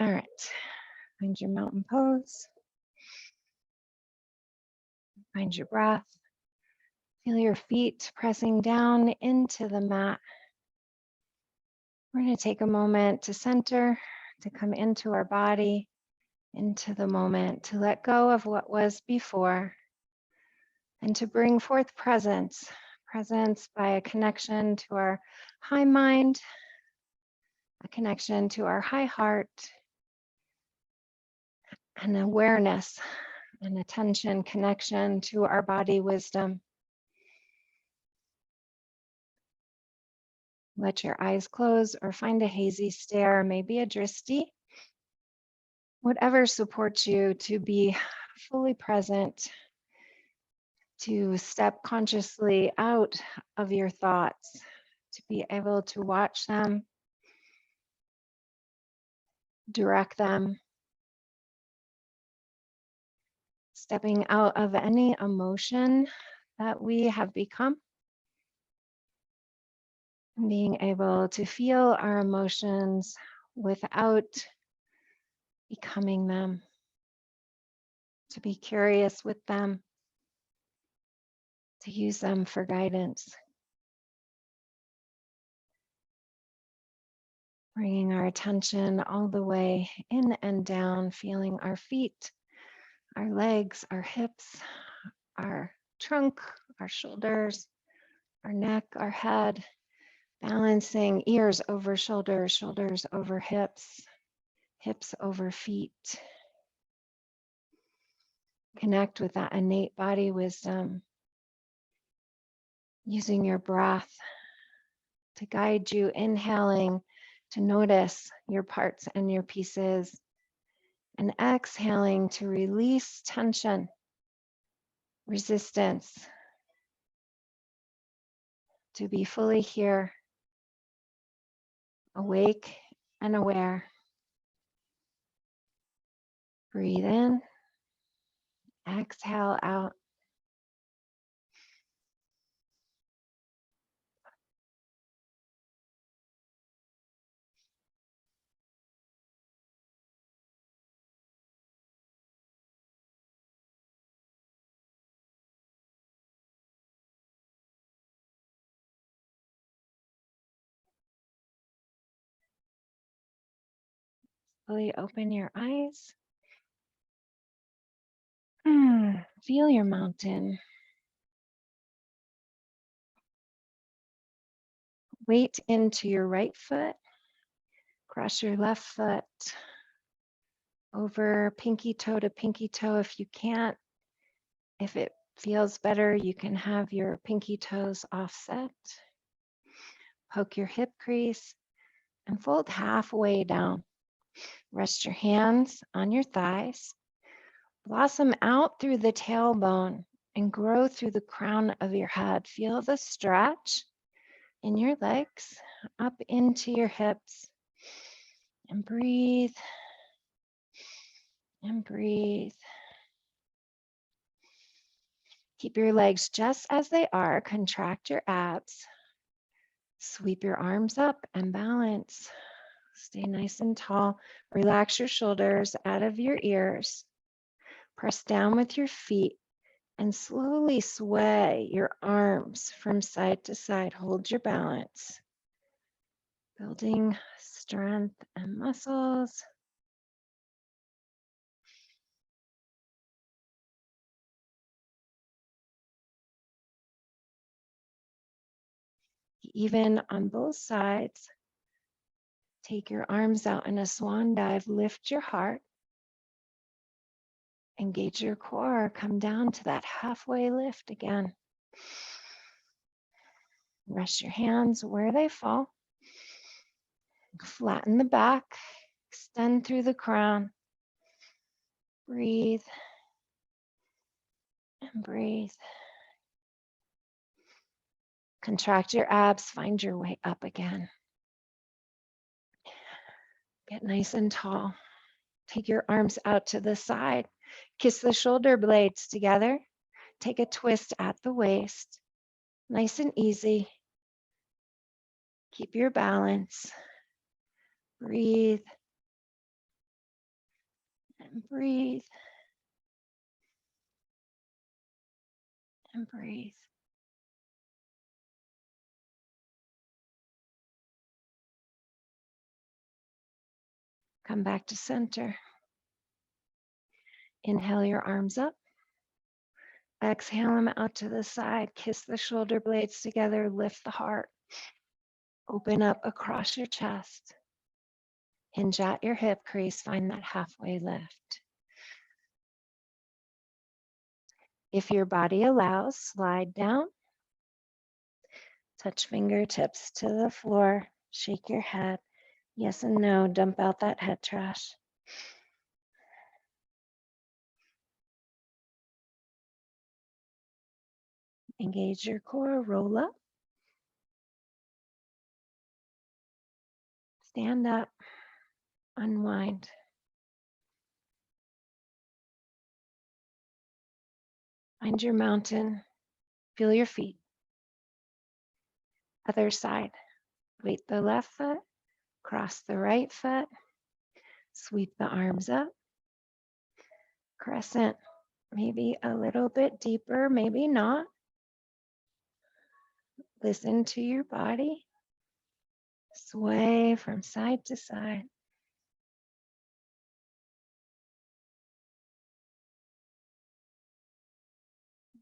All right, find your mountain pose. Find your breath. Feel your feet pressing down into the mat. We're going to take a moment to center, to come into our body, into the moment, to let go of what was before, and to bring forth presence. Presence by a connection to our high mind, a connection to our high heart, an awareness, an attention connection to our body wisdom. Let your eyes close or find a hazy stare, maybe a drishti. Whatever supports you to be fully present, to step consciously out of your thoughts, to be able to watch them, direct them, stepping out of any emotion that we have become, being able to feel our emotions without becoming them, to be curious with them, to use them for guidance. Bringing our attention all the way in and down, feeling our feet, our legs, our hips, our trunk, our shoulders, our neck, our head, balancing ears over shoulders, shoulders over hips, hips over feet. Connect with that innate body wisdom, using your breath to guide you, inhaling to notice your parts and your pieces, and exhaling to release tension, resistance, to be fully here, awake and aware. Breathe in, exhale out. Slowly open your eyes. Feel your mountain. Weight into your right foot. Cross your left foot over pinky toe to pinky toe. If you can't, if it feels better, you can have your pinky toes offset. Poke your hip crease and fold halfway down. Rest your hands on your thighs. Blossom out through the tailbone and grow through the crown of your head. Feel the stretch in your legs up into your hips. And breathe. And breathe. Keep your legs just as they are. Contract your abs. Sweep your arms up and balance. Stay nice and tall. Relax your shoulders out of your ears. Press down with your feet and slowly sway your arms from side to side. Hold your balance. Building strength and muscles. Even on both sides. Take your arms out in a swan dive. Lift your heart. Engage your core. Come down to that halfway lift again. Rest your hands where they fall. Flatten the back. Extend through the crown. Breathe. And breathe. Contract your abs. Find your way up again. Get nice and tall. Take your arms out to the side. Kiss the shoulder blades together. Take a twist at the waist. Nice and easy. Keep your balance. Breathe And breathe. And breathe. Come back to center. Inhale your arms up. Exhale them out to the side. Kiss the shoulder blades together. Lift the heart. Open up across your chest. Hinge at your hip crease. Find that halfway lift. If your body allows, slide down. Touch fingertips to the floor. Shake your head. Yes and no. Dump out that head trash. Engage your core. Roll up. Stand up. Unwind. Find your mountain. Feel your feet. Other side. Weight the left foot. Cross the right foot. Sweep the arms up. Crescent. Maybe a little bit deeper, maybe not. Listen to your body. Sway from side to side.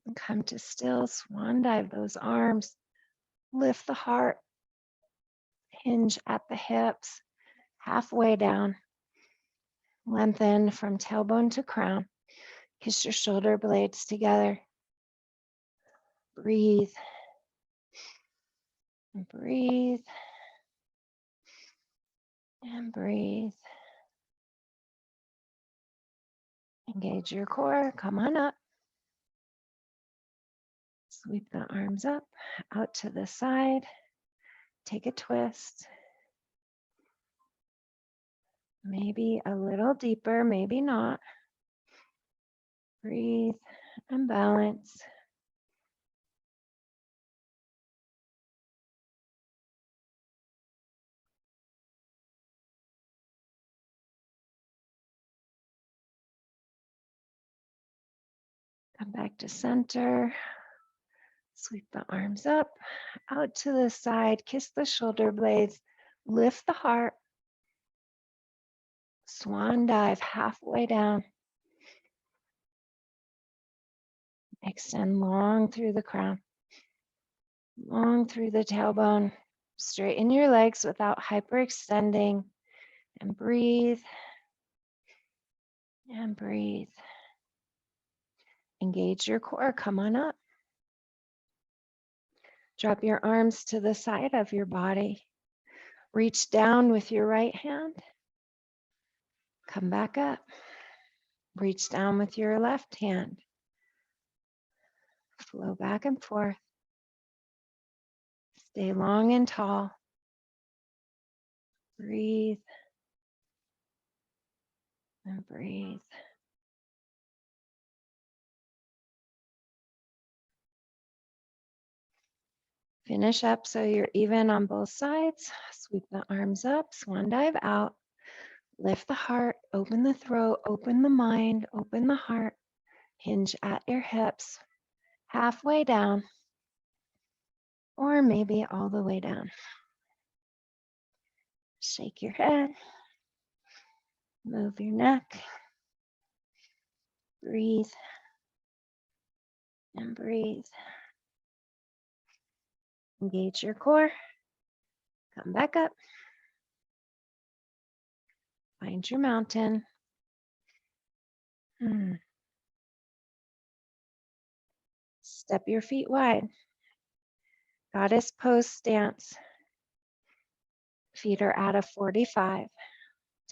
And come to still swan dive those arms. Lift the heart. Hinge at the hips. Halfway down. Lengthen from tailbone to crown. Kiss your shoulder blades together. Breathe. And breathe. And breathe. Engage your core. Come on up. Sweep the arms up, out to the side. Take a twist. Maybe a little deeper, maybe not. Breathe and balance. Come back to center. Sweep the arms up, out to the side. Kiss the shoulder blades. Lift the heart. Swan dive halfway down. Extend long through the crown. Long through the tailbone. Straighten your legs without hyperextending. And breathe. And breathe. Engage your core. Come on up. Drop your arms to the side of your body. Reach down with your right hand. Come back up. Reach down with your left hand. Flow back and forth. Stay long and tall. Breathe. And breathe. Finish up so you're even on both sides. Sweep the arms up, swan dive out. Lift the heart, open the throat, open the mind, open the heart. Hinge at your hips, halfway down, or maybe all the way down. Shake your head, move your neck, breathe, and breathe. Engage your core, come back up. Find your mountain. Step your feet wide. Goddess pose stance. Feet are at a 45.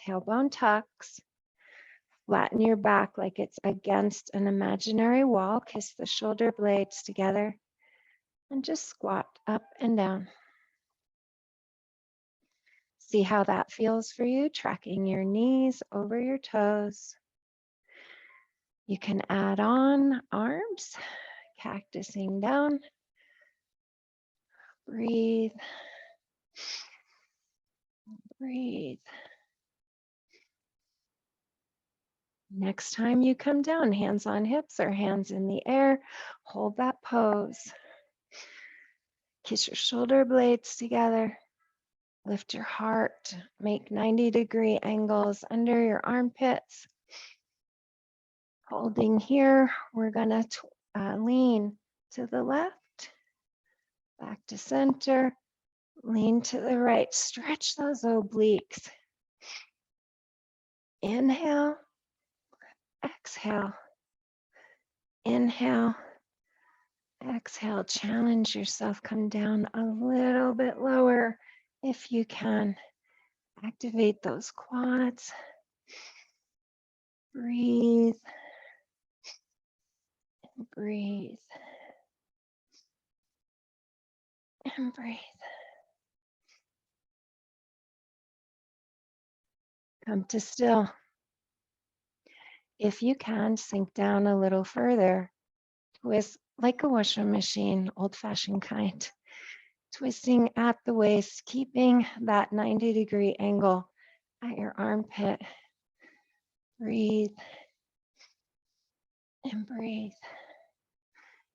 Tailbone tucks. Flatten your back like it's against an imaginary wall. Kiss the shoulder blades together. And just squat up and down. See how that feels for you, tracking your knees over your toes. You can add on arms, cactusing down. Breathe. Breathe. Next time you come down, hands on hips or hands in the air, hold that pose. Kiss your shoulder blades together. Lift your heart. Make 90-degree angles under your armpits. Holding here, we're going to lean to the left, back to center, lean to the right. Stretch those obliques. Inhale, exhale. Inhale, exhale. Challenge yourself. Come down a little bit lower if you can. Activate those quads. Breathe. Breathe. And breathe. Come to still. If you can, sink down a little further. Twist like a washing machine, old-fashioned kind. Twisting at the waist, keeping that 90-degree angle at your armpit. Breathe and breathe.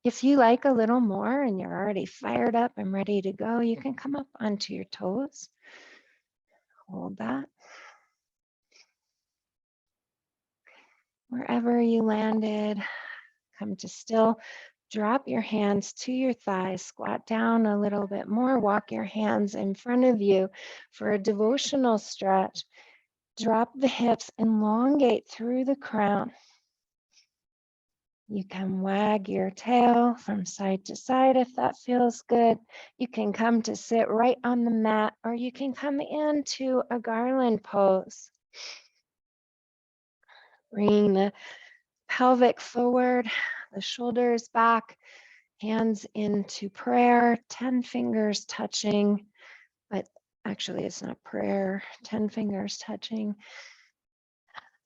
If you like a little more and you're already fired up and ready to go, you can come up onto your toes. Hold that. Wherever you landed, come to still. Drop your hands to your thighs, squat down a little bit more, walk your hands in front of you for a devotional stretch. Drop the hips, elongate through the crown. You can wag your tail from side to side if that feels good. You can come to sit right on the mat, or you can come into a Garland Pose. Bring the pelvic forward, the shoulders back, hands into prayer, 10 fingers touching, but actually it's not prayer, 10 fingers touching.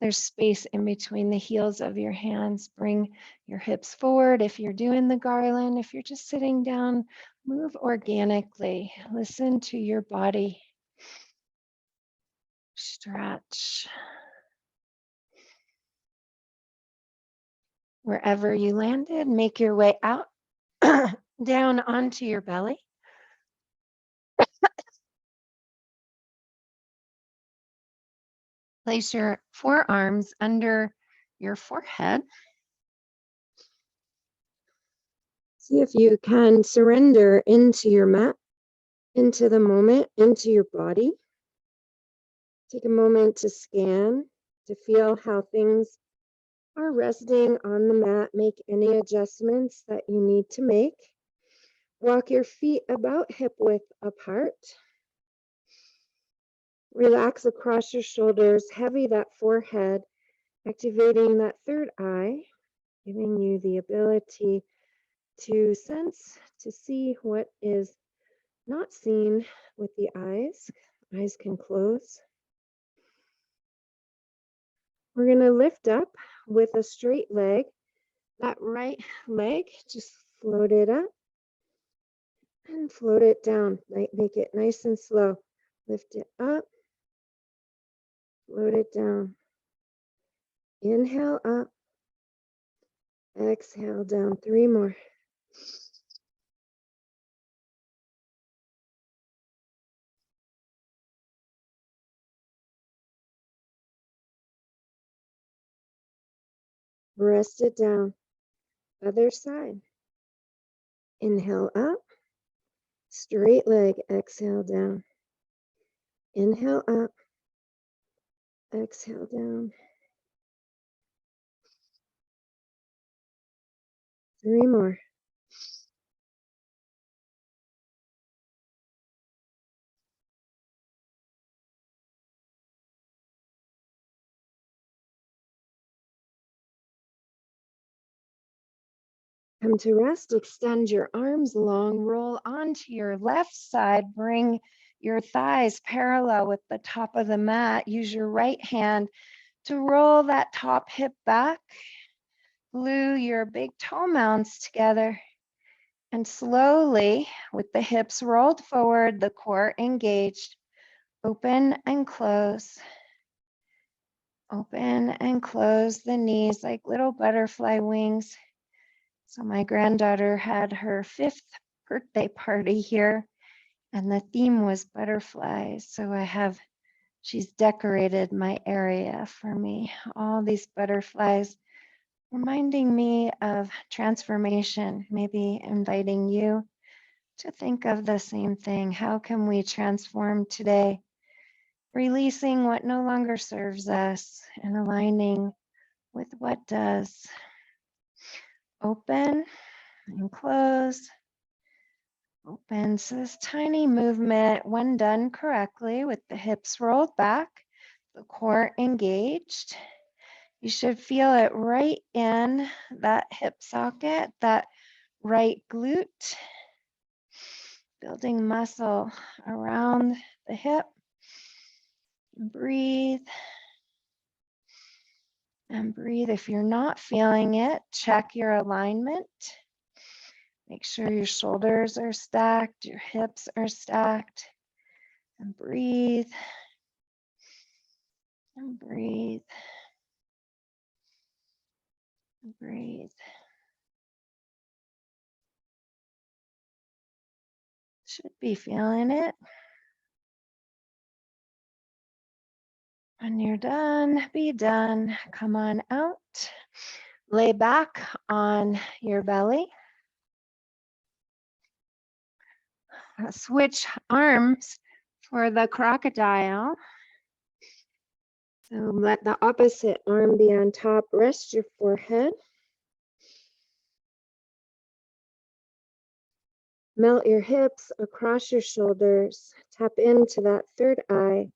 There's space in between the heels of your hands. Bring your hips forward if you're doing the garland. If you're just sitting down, move organically. Listen to your body. Stretch. Wherever you landed, make your way out, down onto your belly. Place your forearms under your forehead. See if you can surrender into your mat, into the moment, into your body. Take a moment to scan, to feel how things are resting on the mat. Make any adjustments that you need to make. Walk your feet about hip width apart. Relax across your shoulders, heavy that forehead, activating that third eye, giving you the ability to sense, to see what is not seen with the eyes. Eyes can close. We're going to lift up with a straight leg. That right leg, just float it up and float it down. Make it nice and slow. Lift it up, float it down. Inhale up, exhale down. 3 more. Rest it down. Other side. Inhale up, straight leg, exhale down. Inhale up, exhale down. 3 more. Come to rest, extend your arms long, roll onto your left side, bring your thighs parallel with the top of the mat. Use your right hand to roll that top hip back. Glue your big toe mounds together. And slowly, with the hips rolled forward, the core engaged, open and close. Open and close the knees like little butterfly wings. So my granddaughter had her 5th birthday party here, and the theme was butterflies. So she's decorated my area for me. All these butterflies reminding me of transformation, maybe inviting you to think of the same thing. How can we transform today? Releasing what no longer serves us and aligning with what does. Open and close. Open. So this tiny movement, when done correctly with the hips rolled back, the core engaged, you should feel it right in that hip socket, that right glute, building muscle around the hip. Breathe and breathe. If you're not feeling it, check your alignment. Make sure your shoulders are stacked, your hips are stacked, and breathe and breathe and breathe. Should be feeling it. When you're done, be done. Come on out. Lay back on your belly. Switch arms for the crocodile. So let the opposite arm be on top. Rest your forehead. Melt your hips across your shoulders. Tap into that third eye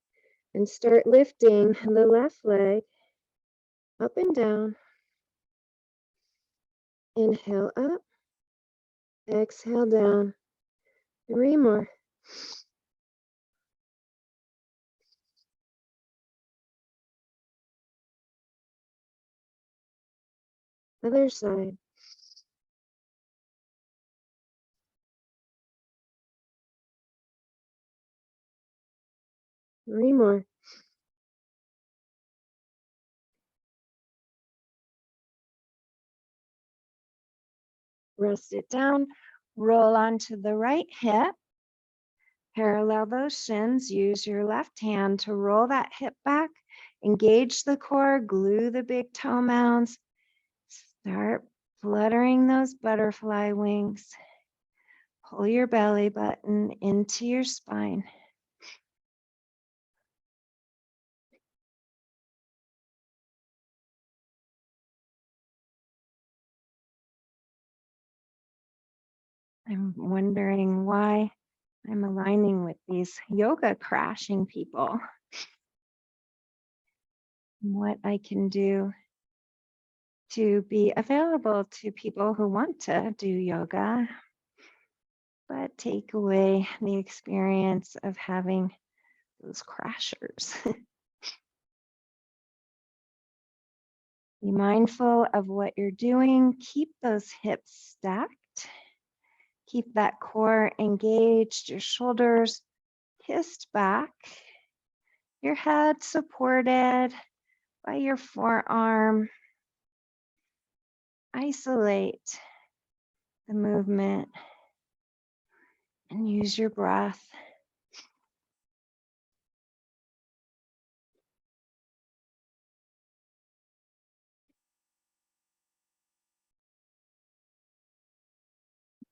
and start lifting the left leg up and down. Inhale up. Exhale down. 3 more. Other side. Three more. Rest it down. Roll onto the right hip. Parallel those shins. Use your left hand to roll that hip back. Engage the core. Glue the big toe mounds. Start fluttering those butterfly wings. Pull your belly button into your spine. I'm wondering why I'm aligning with these yoga crashing people. What I can do to be available to people who want to do yoga, but take away the experience of having those crashers. Be mindful of what you're doing. Keep those hips stacked. Keep that core engaged, your shoulders kissed back, your head supported by your forearm. Isolate the movement and use your breath.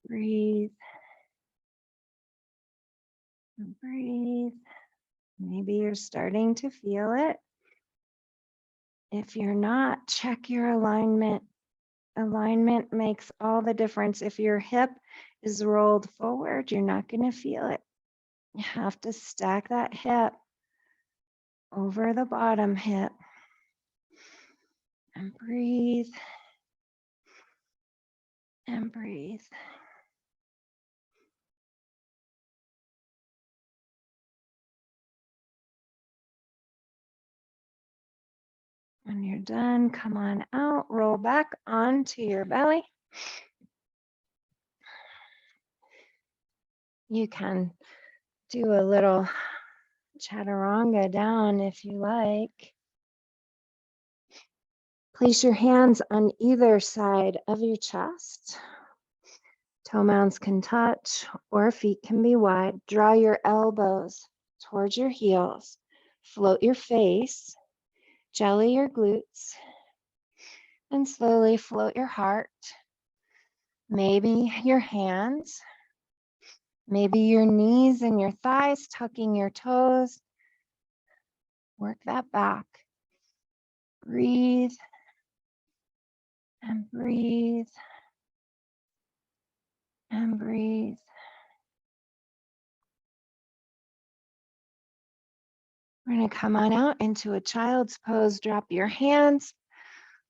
Breathe and breathe. Maybe you're starting to feel it. If you're not, check your alignment. Alignment makes all the difference. If your hip is rolled forward, you're not going to feel it. You have to stack that hip over the bottom hip. And breathe. And breathe. When you're done, come on out, roll back onto your belly. You can do a little chaturanga down if you like. Place your hands on either side of your chest. Toe mounds can touch or feet can be wide. Draw your elbows towards your heels. Float your face. Jelly your glutes. And slowly float your heart. Maybe your hands. Maybe your knees and your thighs, tucking your toes. Work that back. Breathe and breathe and breathe. We're going to come on out into a child's pose. Drop your hands,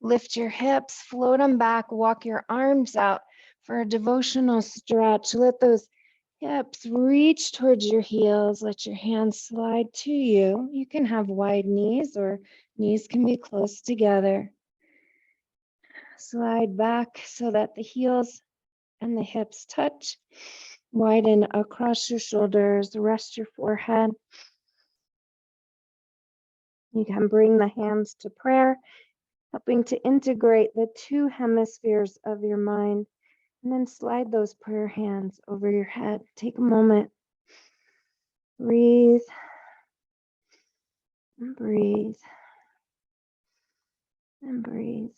lift your hips, float them back, walk your arms out for a devotional stretch. Let those hips reach towards your heels. Let your hands slide to you. You can have wide knees or knees can be close together. Slide back so that the heels and the hips touch. Widen across your shoulders. Rest your forehead. You can bring the hands to prayer, helping to integrate the two hemispheres of your mind. And then slide those prayer hands over your head. Take a moment. Breathe and breathe and breathe.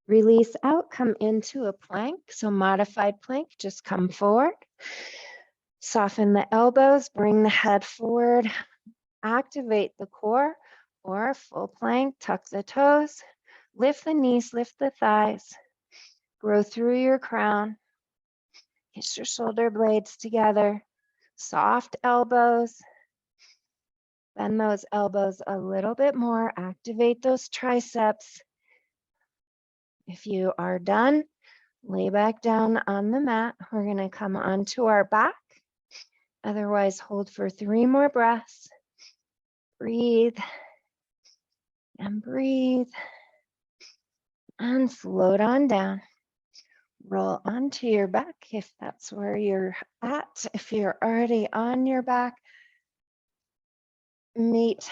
Release out, come into a plank. So modified plank, just come forward. Soften the elbows, bring the head forward. Activate the core or full plank, tuck the toes. Lift the knees, lift the thighs. Grow through your crown. Kiss your shoulder blades together. Soft elbows. Bend those elbows a little bit more. Activate those triceps. If you are done, lay back down on the mat. We're going to come onto our back. Otherwise, hold for 3 more breaths. Breathe and breathe. And float on down. Roll onto your back if that's where you're at. If you're already on your back, meet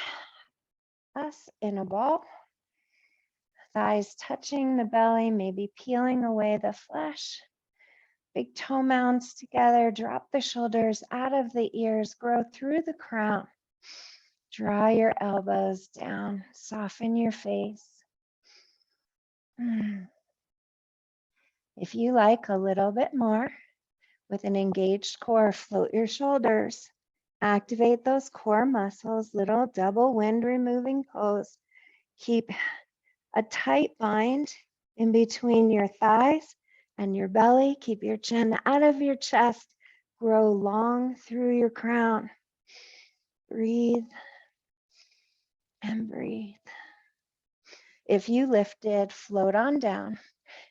us in a ball. Thighs touching the belly, maybe peeling away the flesh. Big toe mounds together. Drop the shoulders out of the ears. Grow through the crown. Draw your elbows down. Soften your face. If you like a little bit more, with an engaged core, float your shoulders. Activate those core muscles, little double wind removing pose. Keep a tight bind in between your thighs and your belly. Keep your chin out of your chest. Grow long through your crown. Breathe and breathe. If you lifted, float on down.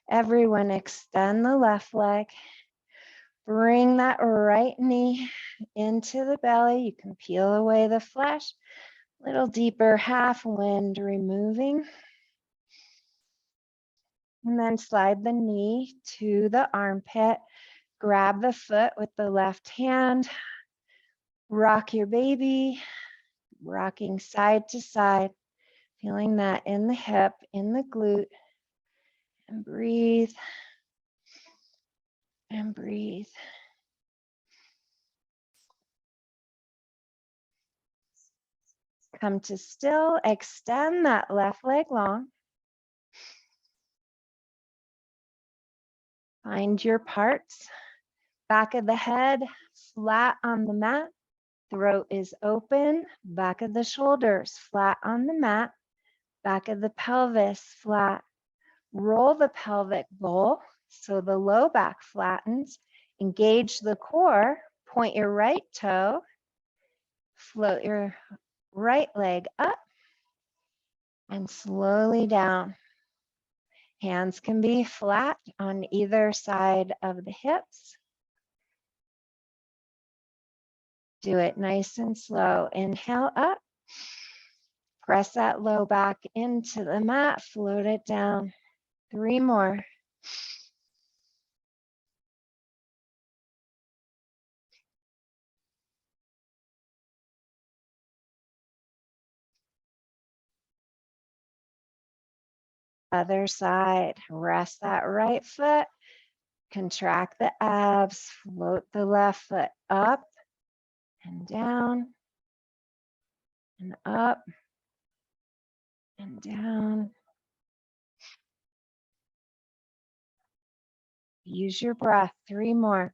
Everyone extend the left leg. Bring that right knee into the belly. You can peel away the flesh. Little deeper half wind removing. And then slide the knee to the armpit. Grab the foot with the left hand. Rock your baby. Rocking side to side. Feeling that in the hip, in the glute. And breathe. And breathe. Come to still. Extend that left leg long. Find your parts. Back of the head flat on the mat. Throat is open. Back of the shoulders flat on the mat. Back of the pelvis flat. Roll the pelvic bowl so the low back flattens. Engage the core. Point your right toe. Float your right leg up and slowly down. Hands can be flat on either side of the hips. Do it nice and slow. Inhale up. Press that low back into the mat. Float it down. 3 more. Other side. Rest that right foot. Contract the abs. Float the left foot up and down and up and down. Use your breath. 3 more.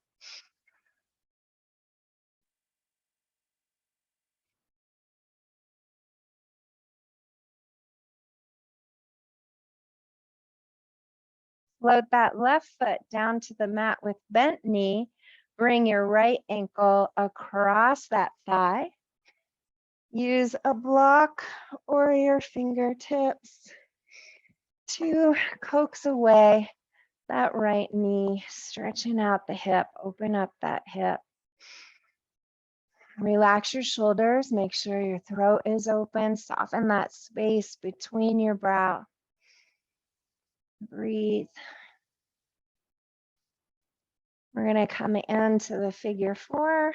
Float that left foot down to the mat with bent knee. Bring your right ankle across that thigh. Use a block or your fingertips to coax away that right knee, stretching out the hip. Open up that hip. Relax your shoulders. Make sure your throat is open. Soften that space between your brow. Breathe. We're going to come into the figure 4.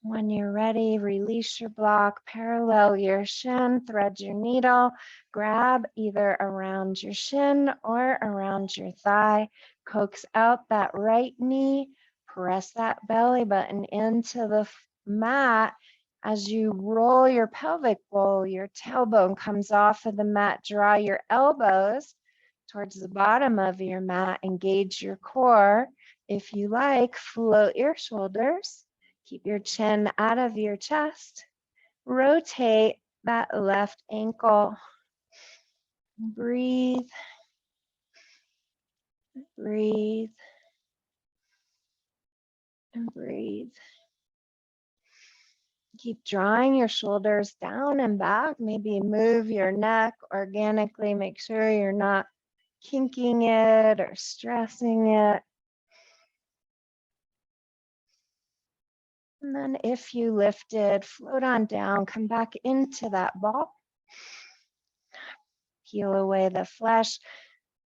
When you're ready, release your block, parallel your shin, thread your needle, grab either around your shin or around your thigh, coax out that right knee, press that belly button into the mat. As you roll your pelvic bowl, your tailbone comes off of the mat. Draw your elbows towards the bottom of your mat, engage your core. If you like, float your shoulders. Keep your chin out of your chest. Rotate that left ankle. Breathe. Breathe. And breathe. Keep drawing your shoulders down and back. Maybe move your neck organically. Make sure you're not kinking it or stressing it. And then if you lifted, float on down, come back into that ball. Peel away the flesh.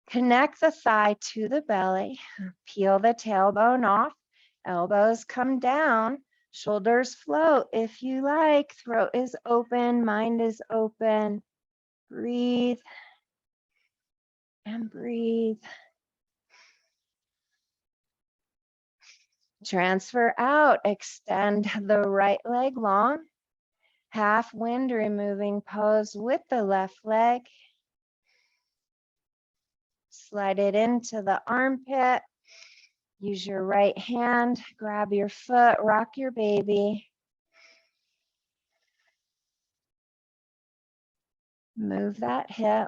Connect the thigh to the belly. Peel the tailbone off. Elbows come down. Shoulders float if you like. Throat is open. Mind is open. Breathe. And breathe. Transfer out. Extend the right leg long. Half wind removing pose with the left leg. Slide it into the armpit. Use your right hand. Grab your foot. Rock your baby. Move that hip.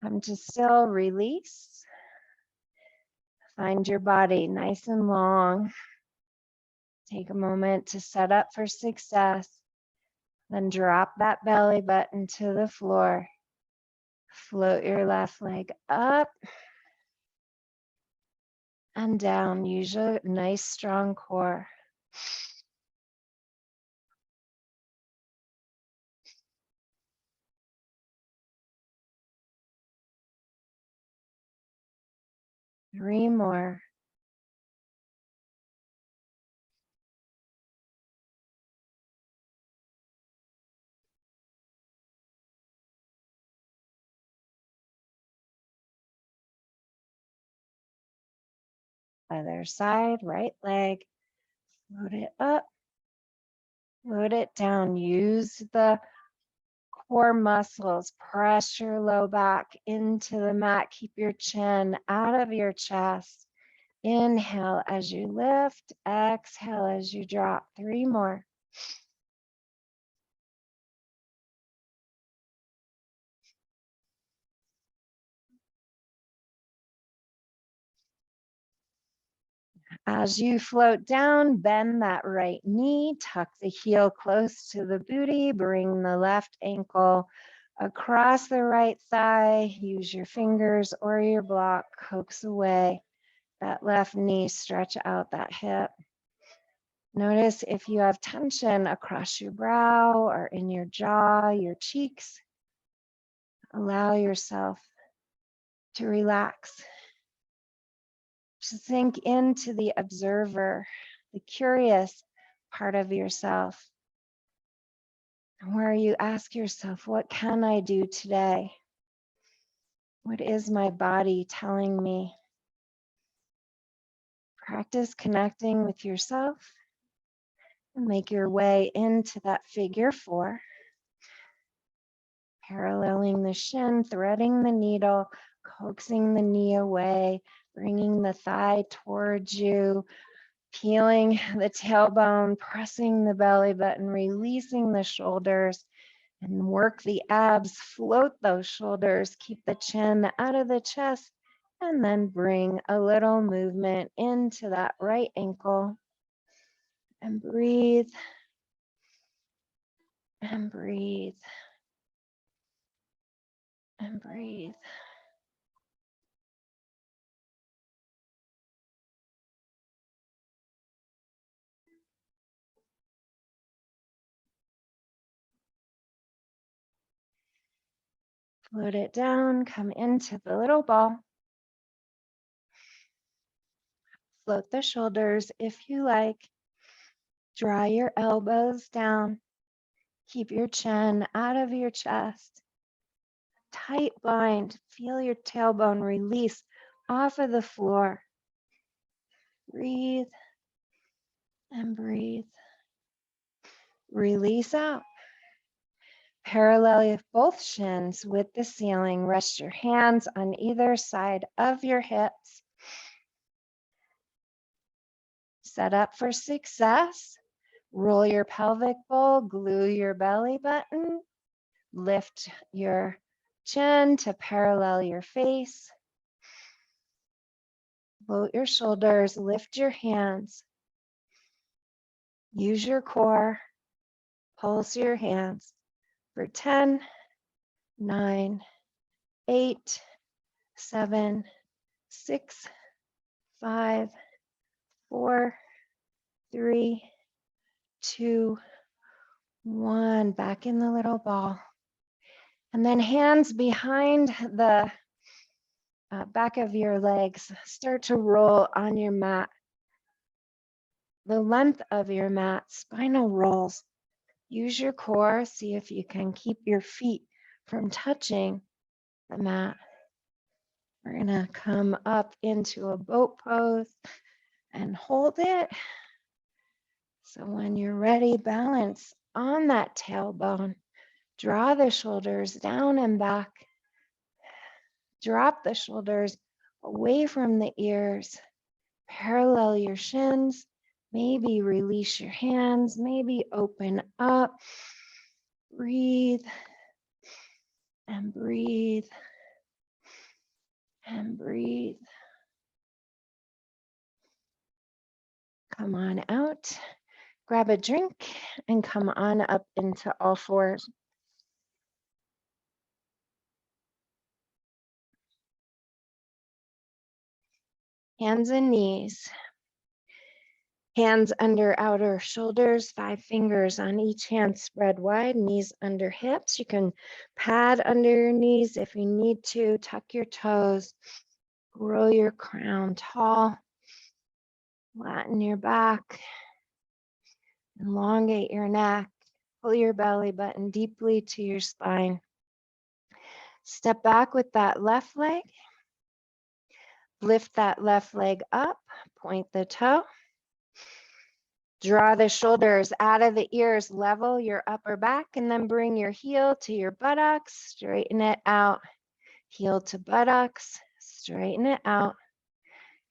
Come to still, release. Find your body nice and long. Take a moment to set up for success. Then drop that belly button to the floor. Float your left leg up and down. Use a nice strong core. Three more. Other side, right leg. Float it up. Float it down. Use the core muscles. Press your low back into the mat. Keep your chin out of your chest. Inhale as you lift. Exhale as you drop. Three more. As you float down, bend that right knee, tuck the heel close to the booty, bring the left ankle across the right thigh. Use your fingers or your block, coax away that left knee, stretch out that hip. Notice if you have tension across your brow or in your jaw, your cheeks. Allow yourself to relax. Just sink into the observer, the curious part of yourself, where you ask yourself, what can I do today? What is my body telling me? Practice connecting with yourself and make your way into that figure 4. Paralleling the shin, threading the needle, coaxing the knee away, bringing the thigh towards you, peeling the tailbone, pressing the belly button, releasing the shoulders, and work the abs, float those shoulders, keep the chin out of the chest, and then bring a little movement into that right ankle, and breathe, and breathe, and breathe. Float it down, come into the little ball. Float the shoulders if you like. Draw your elbows down. Keep your chin out of your chest. Tight bind. Feel your tailbone release off of the floor. Breathe and breathe. Release out. Parallel both shins with the ceiling. Rest your hands on either side of your hips. Set up for success. Roll your pelvic bowl, glue your belly button, lift your chin to parallel your face. Float your shoulders, lift your hands. Use your core, pulse your hands for 10, 9, 8, 7, 6, 5, 4, 3, 2, 1. Back in the little ball. And then hands behind the back of your legs. Start to roll on your mat. The length of your mat, spinal rolls. Use your core. See if you can keep your feet from touching the mat. We're going to come up into a boat pose and hold it. So when you're ready, balance on that tailbone. Draw the shoulders down and back. Drop the shoulders away from the ears. Parallel your shins. Maybe release your hands. Maybe open up. Breathe and breathe and breathe. Come on out. Grab a drink and come on up into all fours. Hands and knees. Hands under outer shoulders, 5 fingers on each hand spread wide, knees under hips. You can pad under your knees if you need to. Tuck your toes, grow your crown tall, flatten your back, elongate your neck, pull your belly button deeply to your spine. Step back with that left leg. Lift that left leg up, point the toe. Draw the shoulders out of the ears, level your upper back, and then bring your heel to your buttocks, straighten it out. Heel to buttocks, straighten it out.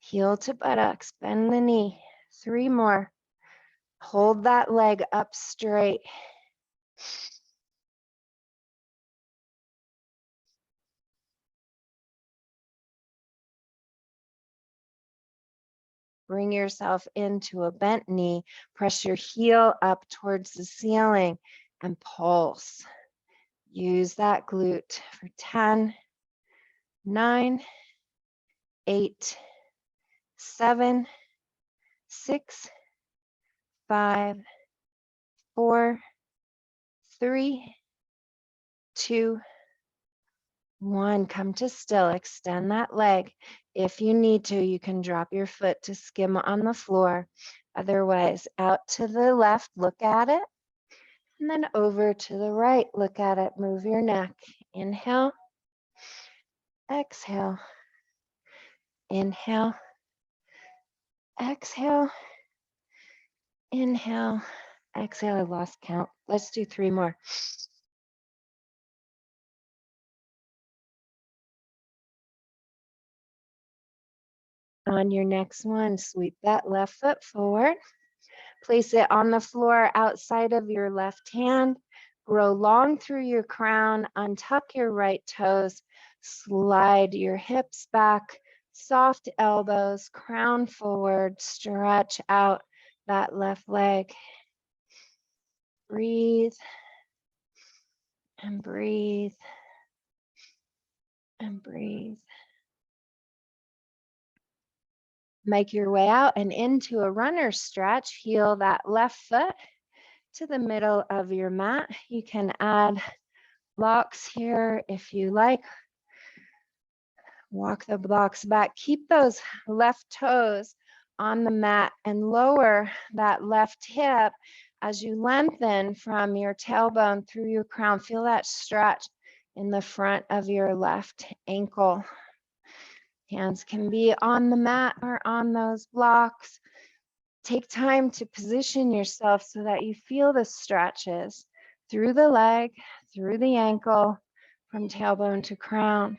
Heel to buttocks, bend the knee. 3 more. Hold that leg up straight. Bring yourself into a bent knee. Press your heel up towards the ceiling and pulse. Use that glute for 10, 9, 8, 7, 6, 5, 4, 3, 2, 1, come to still, extend that leg. If you need to, you can drop your foot to skim on the floor. Otherwise, out to the left, look at it. And then over to the right, look at it, move your neck. Inhale, exhale, inhale, exhale, inhale, exhale. I lost count. Let's do 3 more. On your next one, sweep that left foot forward. Place it on the floor outside of your left hand. Grow long through your crown. Untuck your right toes. Slide your hips back. Soft elbows, crown forward. Stretch out that left leg. Breathe and breathe and breathe. Make your way out and into a runner stretch. Heel that left foot to the middle of your mat. You can add blocks here if you like. Walk the blocks back. Keep those left toes on the mat and lower that left hip as you lengthen from your tailbone through your crown. Feel that stretch in the front of your left ankle. Hands can be on the mat or on those blocks. Take time to position yourself so that you feel the stretches through the leg, through the ankle, from tailbone to crown.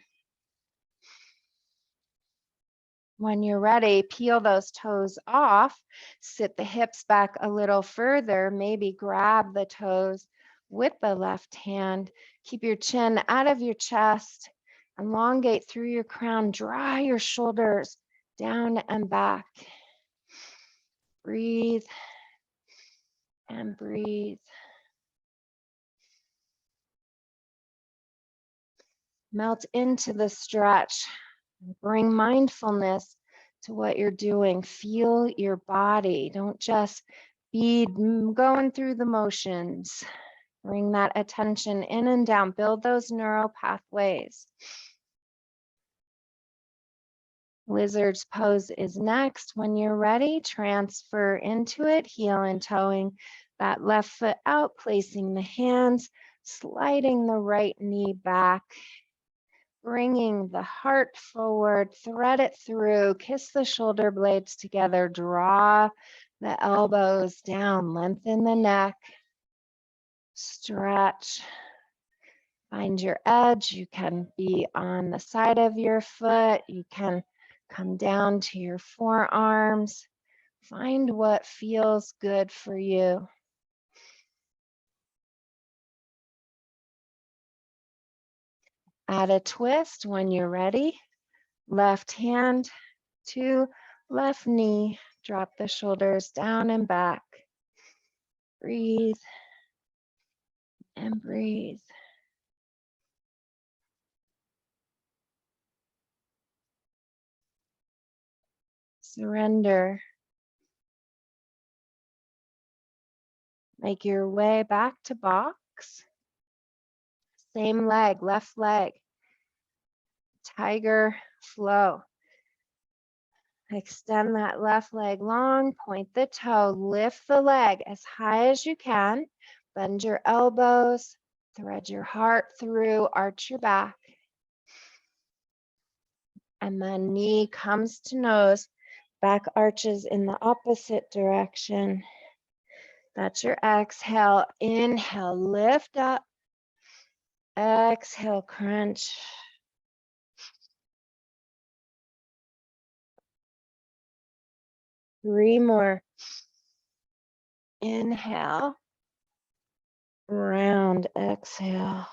When you're ready, peel those toes off, sit the hips back a little further, maybe grab the toes with the left hand. Keep your chin out of your chest, elongate through your crown, draw your shoulders down and back. Breathe and breathe. Melt into the stretch. Bring mindfulness to what you're doing. Feel your body. Don't just be going through the motions. Bring that attention in and down. Build those neural pathways. Lizard's pose is next. When you're ready, transfer into it, heel and toeing that left foot out, placing the hands, sliding the right knee back, bringing the heart forward, thread it through, kiss the shoulder blades together, draw the elbows down, lengthen the neck, stretch, find your edge. You can be on the side of your foot, you can come down to your forearms, find what feels good for you. Add a twist when you're ready. Left hand to left knee. Drop the shoulders down and back. Breathe and breathe. Surrender. Make your way back to box. Same leg, left leg. Tiger flow. Extend that left leg long, point the toe, lift the leg as high as you can, bend your elbows, thread your heart through, arch your back. And then knee comes to nose, back arches in the opposite direction. That's your exhale. Inhale, lift up. Exhale, crunch. Three more. Inhale. Round, exhale.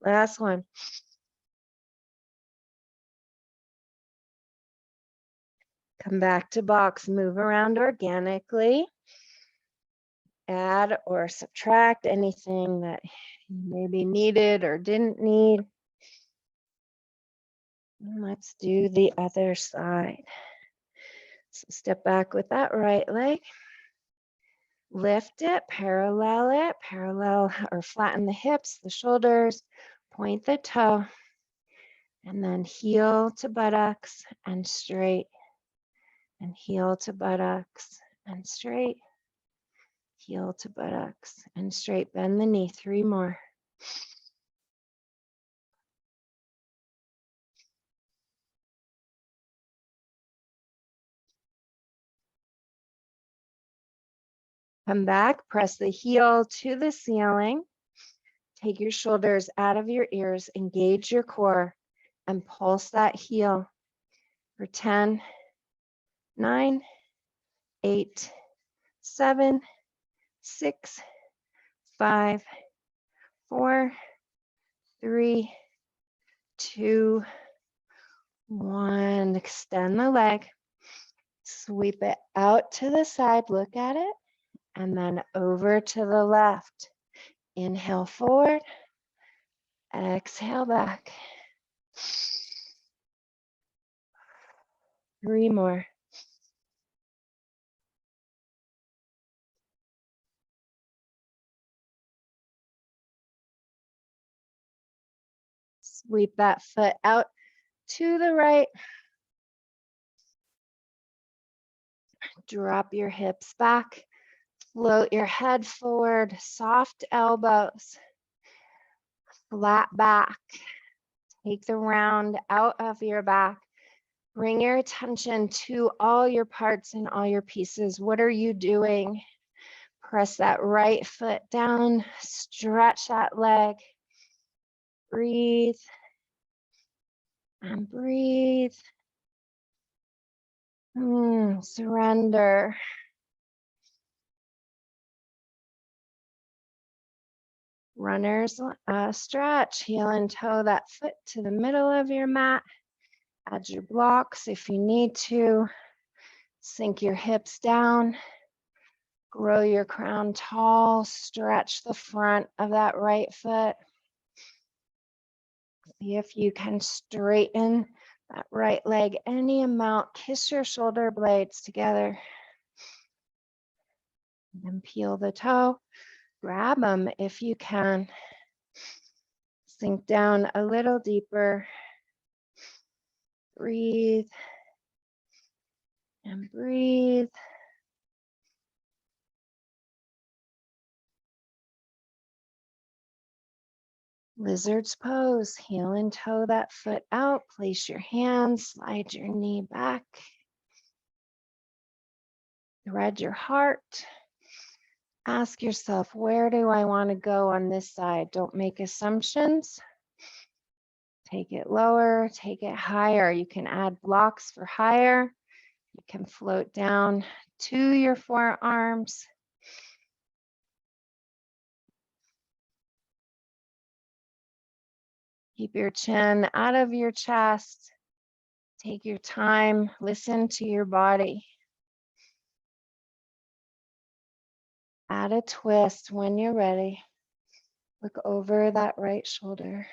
Last one. Come back to box, move around organically. Add or subtract anything that you maybe needed or didn't need. And let's do the other side. So step back with that right leg. Lift it, parallel or flatten the hips, the shoulders, point the toe, and then heel to buttocks and straight, and heel to buttocks and straight, heel to buttocks and straight. Bend the knee, 3 more. Come back, press the heel to the ceiling. Take your shoulders out of your ears, engage your core, and pulse that heel for 10, 9, 8, 7, 6, 5, 4, 3, 2, 1. Extend the leg. Sweep it out to the side. Look at it. And then over to the left. Inhale forward. Exhale back. 3 more. Sweep that foot out to the right. Drop your hips back. Float your head forward. Soft elbows. Flat back. Take the round out of your back. Bring your attention to all your parts and all your pieces. What are you doing? Press that right foot down. Stretch that leg. Breathe. And breathe. Surrender. Runners stretch. Heel and toe that foot to the middle of your mat. Add your blocks if you need to. Sink your hips down. Grow your crown tall. Stretch the front of that right foot. See if you can straighten that right leg any amount. Kiss your shoulder blades together. And then peel the toe. Grab them if you can. Sink down a little deeper. Breathe. And breathe. Lizard's pose. Heel and toe that foot out. Place your hands. Slide your knee back. Thread your heart. Ask yourself, where do I want to go on this side? Don't make assumptions. Take it lower, take it higher. You can add blocks for higher. You can float down to your forearms. Keep your chin out of your chest. Take your time. Listen to your body. Add a twist when you're ready. Look over that right shoulder.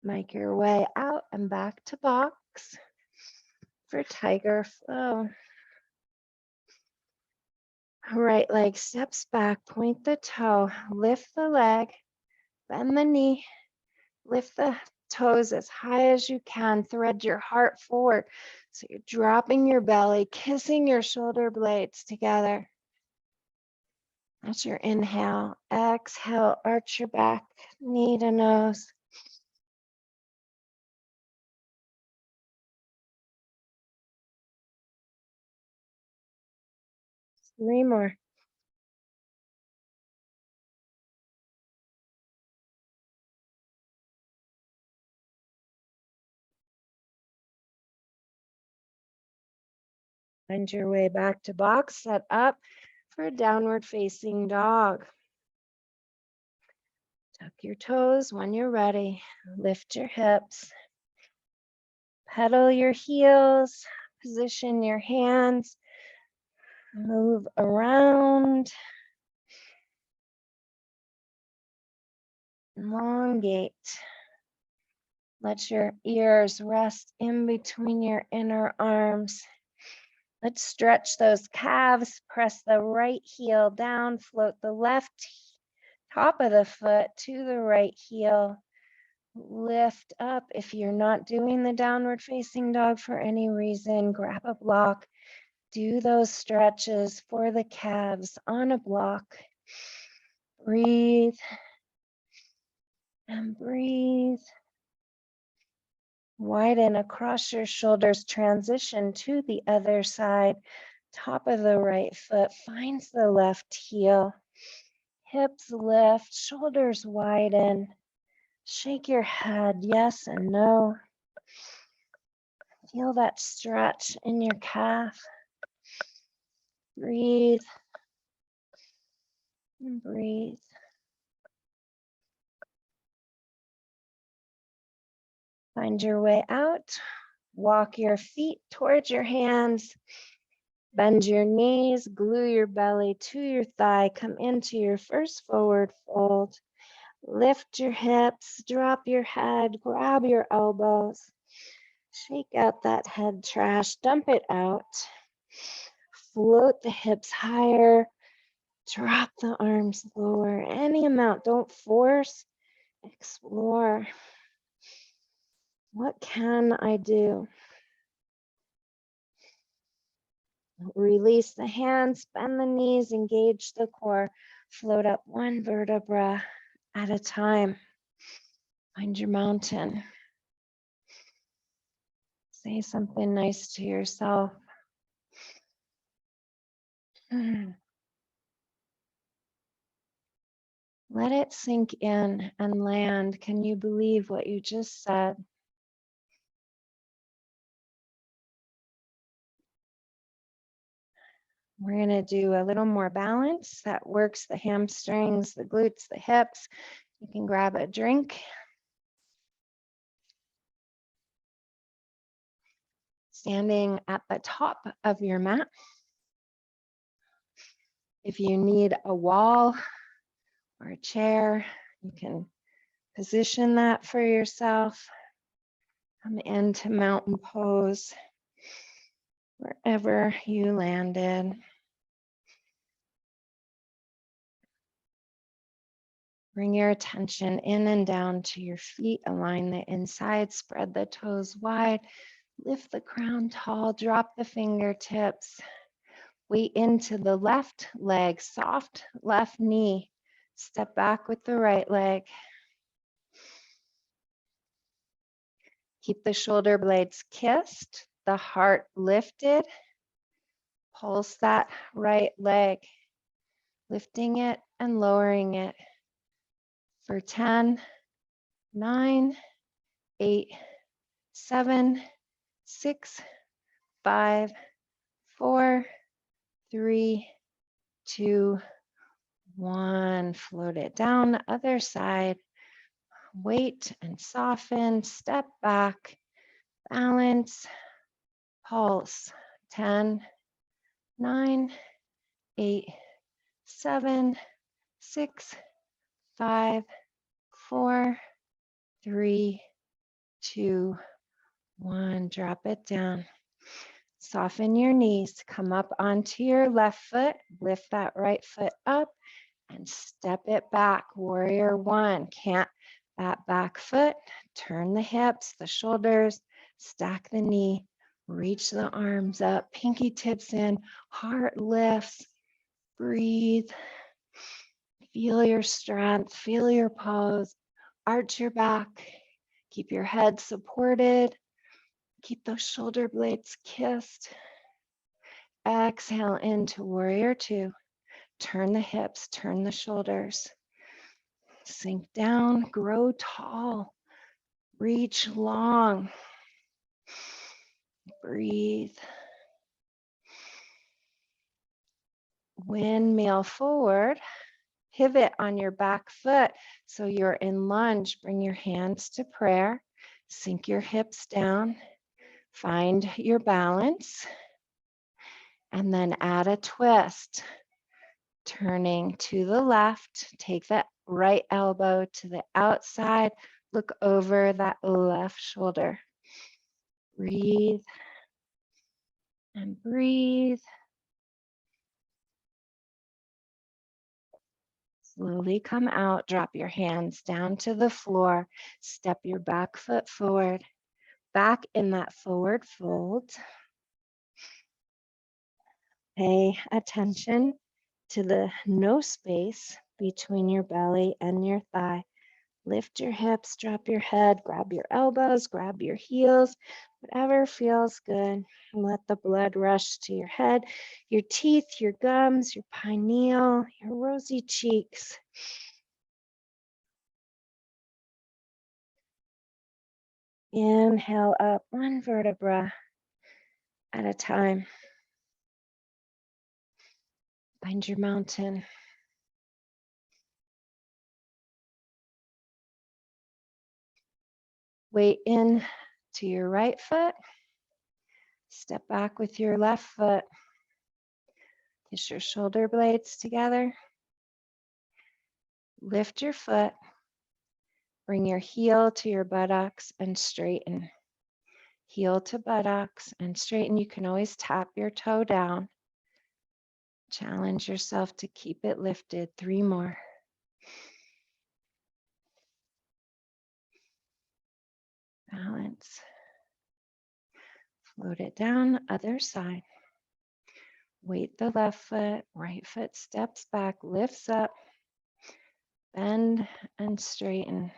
Make your way out and back to box for tiger flow. Right leg steps back, point the toe, lift the leg, bend the knee, lift the toes as high as you can, thread your heart forward. So you're dropping your belly, kissing your shoulder blades together. That's your inhale. Exhale, arch your back, knee to nose. Three more. Find your way back to box, set up for a downward facing dog. Tuck your toes when you're ready. Lift your hips. Pedal your heels. Position your hands. Move around. Elongate. Let your ears rest in between your inner arms. Let's stretch those calves. Press the right heel down. Float the left top of the foot to the right heel. Lift up. If you're not doing the downward facing dog for any reason, grab a block. Do those stretches for the calves on a block. Breathe and breathe. Widen across your shoulders. Transition to the other side. Top of the right foot finds the left heel. Hips lift, shoulders widen. Shake your head, yes and no. Feel that stretch in your calf. Breathe and breathe. Find your way out. Walk your feet towards your hands. Bend your knees, glue your belly to your thigh. Come into your first forward fold. Lift your hips, drop your head, grab your elbows. Shake out that head trash, dump it out. Float the hips higher, drop the arms lower. Any amount, don't force, explore. What can I do? Release the hands, bend the knees, engage the core. Float up one vertebra at a time. Find your mountain. Say something nice to yourself. Let it sink in and land. Can you believe what you just said? We're going to do a little more balance that works the hamstrings, the glutes, the hips. You can grab a drink. Standing at the top of your mat. If you need a wall or a chair, you can position that for yourself. Come into mountain pose wherever you landed. Bring your attention in and down to your feet. Align the inside, spread the toes wide. Lift the crown tall, drop the fingertips. Weight into the left leg, soft left knee. Step back with the right leg. Keep the shoulder blades kissed, the heart lifted. Pulse that right leg, lifting it and lowering it for 10, 9, 8, 7, 6, 5, 4, 3, 2, 1. Float it down the other side. Wait and soften. Step back. Balance. Pulse. 10, 9, 8, 7, 6, 5, 4, 3, 2, 1. Drop it down. Soften your knees. Come up onto your left foot. Lift that right foot up and step it back. Warrior one. Can't that back foot. Turn the hips, the shoulders, stack the knee, reach the arms up, pinky tips in, heart lifts. Breathe. Feel your strength, feel your pose. Arch your back. Keep your head supported. Keep those shoulder blades kissed. Exhale into warrior two. Turn the hips, turn the shoulders. Sink down, grow tall. Reach long. Breathe. Windmill forward. Pivot on your back foot so you're in lunge. Bring your hands to prayer. Sink your hips down. Find your balance. And then add a twist. Turning to the left. Take that right elbow to the outside. Look over that left shoulder. Breathe and breathe. Slowly come out, drop your hands down to the floor, step your back foot forward, back in that forward fold. Pay attention to the no space between your belly and your thigh. Lift your hips, drop your head, grab your elbows, grab your heels, whatever feels good. Let the blood rush to your head, your teeth, your gums, your pineal, your rosy cheeks. Inhale up one vertebra at a time. Find your mountain. Weight in to your right foot. Step back with your left foot. Kiss your shoulder blades together. Lift your foot. Bring your heel to your buttocks and straighten. Heel to buttocks and straighten. You can always tap your toe down. Challenge yourself to keep it lifted. 3 more. Balance. Float it down, other side. Weight the left foot, right foot steps back, lifts up. Bend and straighten.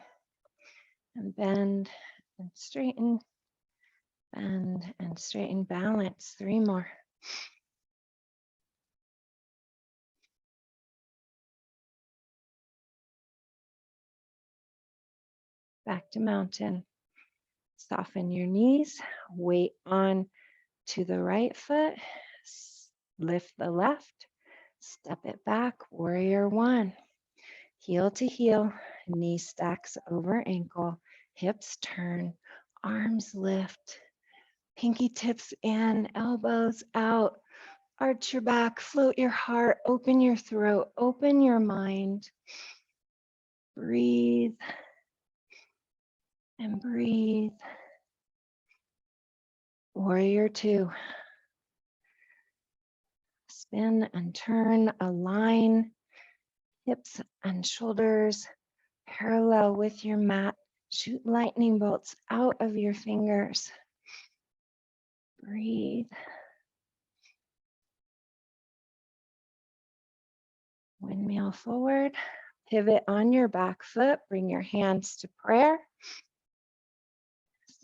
And bend and straighten. Bend and straighten. Balance. 3 more. Back to mountain. Soften your knees. Weight on to the right foot. Lift the left. Step it back. Warrior 1. Heel to heel. Knee stacks over ankle. Hips turn. Arms lift. Pinky tips in. Elbows out. Arch your back. Float your heart. Open your throat. Open your mind. Breathe. And breathe. Warrior 2. Spin and turn, align, hips and shoulders parallel with your mat. Shoot lightning bolts out of your fingers. Breathe. Windmill forward. Pivot on your back foot. Bring your hands to prayer.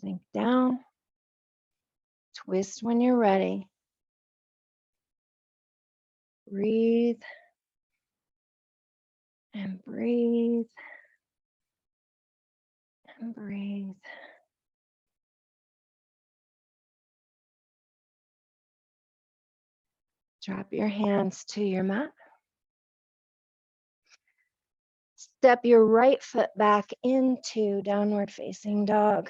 Sink down. Twist when you're ready. Breathe. And breathe. And breathe. Drop your hands to your mat. Step your right foot back into downward facing dog.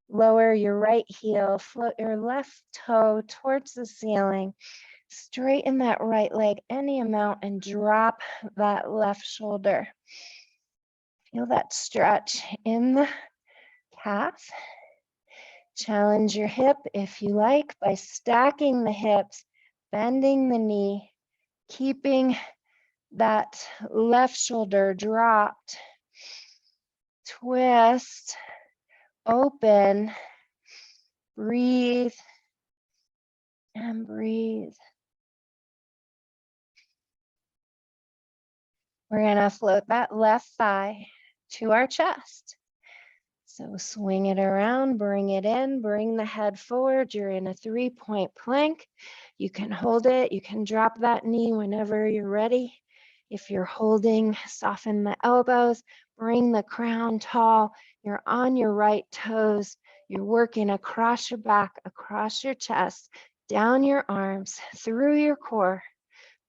Lower your right heel, float your left toe towards the ceiling. Straighten that right leg any amount and drop that left shoulder. Feel that stretch in the calf. Challenge your hip if you like by stacking the hips, bending the knee, keeping that left shoulder dropped. Twist, open, breathe, and breathe. We're gonna float that left thigh to our chest. So swing it around, bring it in, bring the head forward. You're in a 3-point plank. You can hold it, you can drop that knee whenever you're ready. If you're holding, soften the elbows, bring the crown tall. You're on your right toes. You're working across your back, across your chest, down your arms, through your core.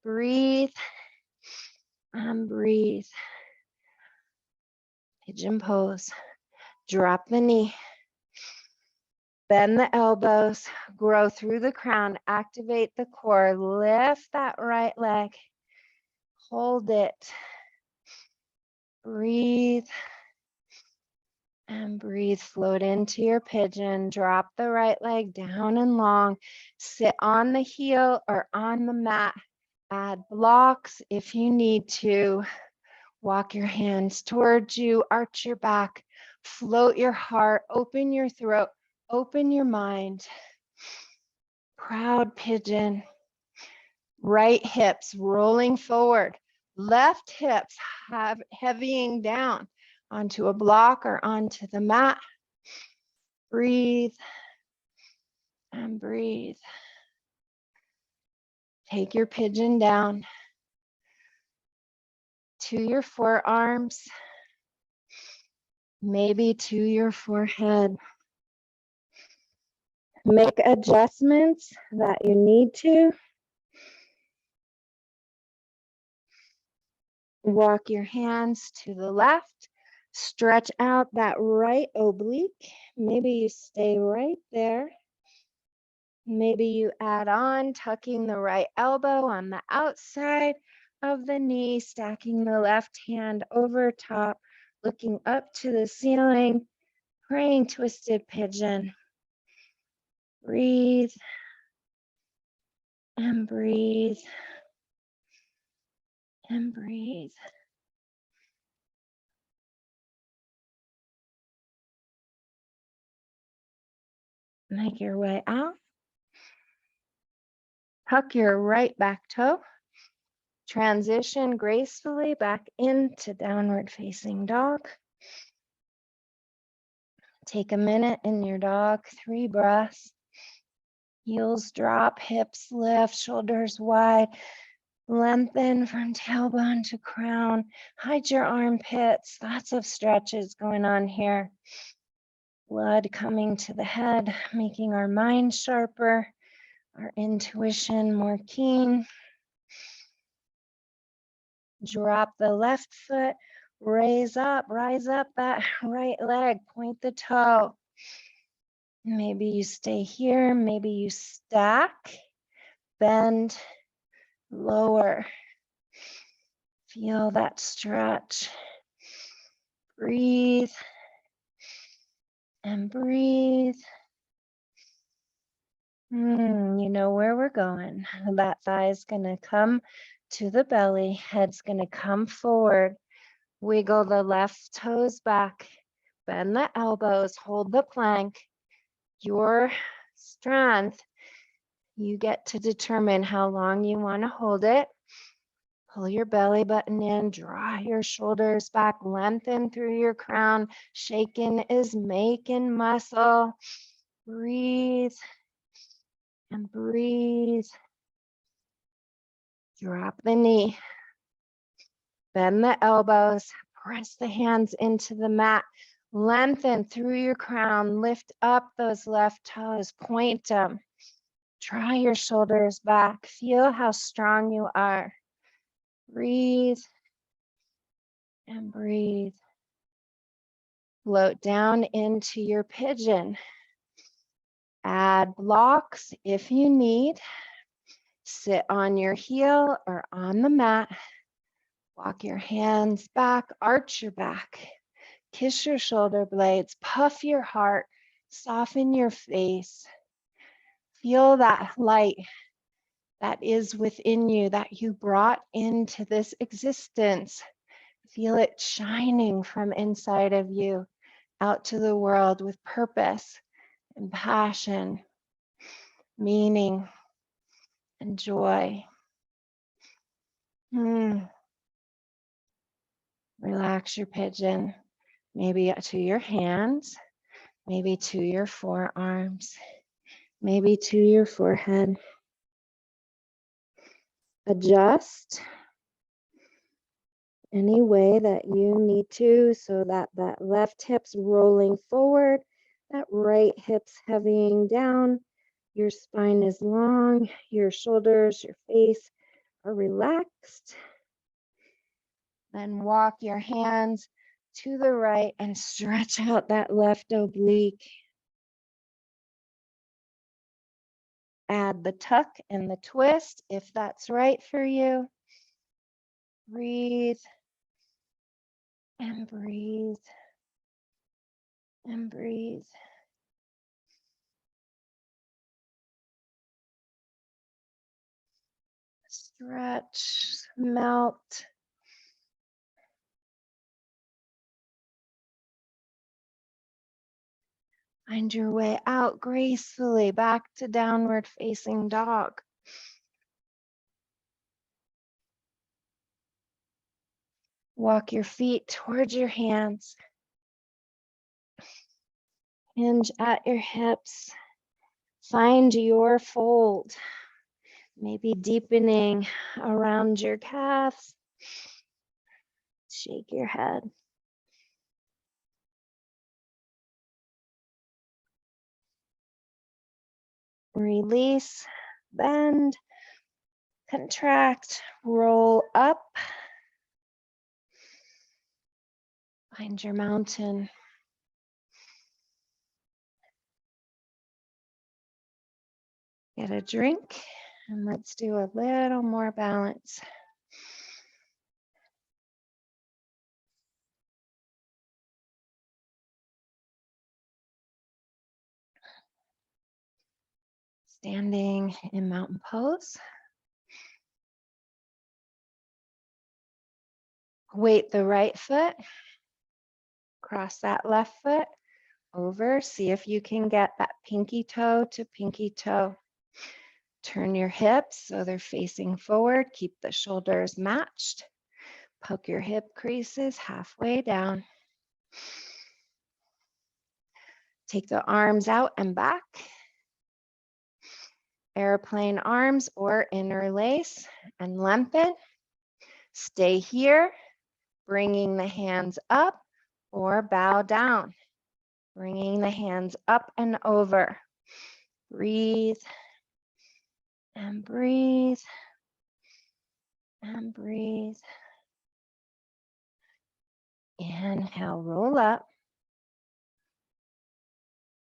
Breathe and breathe. Pigeon pose. Drop the knee. Bend the elbows. Grow through the crown. Activate the core. Lift that right leg. Hold it. Breathe. And breathe, float into your pigeon. Drop the right leg down and long. Sit on the heel or on the mat. Add blocks if you need to. Walk your hands towards you. Arch your back. Float your heart. Open your throat. Open your mind. Proud pigeon. Right hips rolling forward. Left hips heavying down onto a block or onto the mat. Breathe and breathe. Take your pigeon down to your forearms, maybe to your forehead. Make adjustments that you need to. Walk your hands to the left. Stretch out that right oblique. Maybe you stay right there. Maybe you add on, tucking the right elbow on the outside of the knee, stacking the left hand over top, looking up to the ceiling, praying twisted pigeon. Breathe and breathe and breathe. Make your way out. Tuck your right back toe. Transition gracefully back into downward facing dog. Take a minute in your dog, 3 breaths. Heels drop, hips lift, shoulders wide. Lengthen from tailbone to crown. Hide your armpits. Lots of stretches going on here. Blood coming to the head, making our mind sharper, our intuition more keen. Drop the left foot, rise up that right leg, point the toe. Maybe you stay here, maybe you stack, bend, lower. Feel that stretch. Breathe and breathe. You know where we're going. That thigh is going to come to the belly, head's going to come forward. Wiggle the left toes back, bend the elbows, hold the plank. Your strength, you get to determine how long you want to hold it. Pull your belly button in, draw your shoulders back, lengthen through your crown. Shaking is making muscle. Breathe and breathe. Drop the knee. Bend the elbows. Press the hands into the mat. Lengthen through your crown. Lift up those left toes. Point them. Draw your shoulders back. Feel how strong you are. Breathe and breathe. Float down into your pigeon. Add blocks if you need. Sit on your heel or on the mat. Walk your hands back, arch your back. Kiss your shoulder blades, puff your heart, soften your face. Feel that light that is within you, that you brought into this existence. Feel it shining from inside of you out to the world with purpose and passion, meaning, and joy. Relax your pigeon, maybe to your hands, maybe to your forearms, maybe to your forehead. Adjust any way that you need to so that that left hip's rolling forward, that right hip's heavying down. Your spine is long, your shoulders, your face are relaxed. Then walk your hands to the right and stretch out that left oblique. Add the tuck and the twist if that's right for you. Breathe and breathe and breathe. Stretch, melt. Find your way out gracefully back to downward facing dog. Walk your feet towards your hands. Hinge at your hips. Find your fold. Maybe deepening around your calves. Shake your head. Release, bend, contract, roll up. Find your mountain. Get a drink, and let's do a little more balance. Standing in mountain pose. Weight the right foot. Cross that left foot over. See if you can get that pinky toe to pinky toe. Turn your hips so they're facing forward. Keep the shoulders matched. Poke your hip creases halfway down. Take the arms out and back. Airplane arms or interlace and lengthen. Stay here, bringing the hands up or bow down. Bringing the hands up and over. Breathe and breathe and breathe. Inhale, roll up.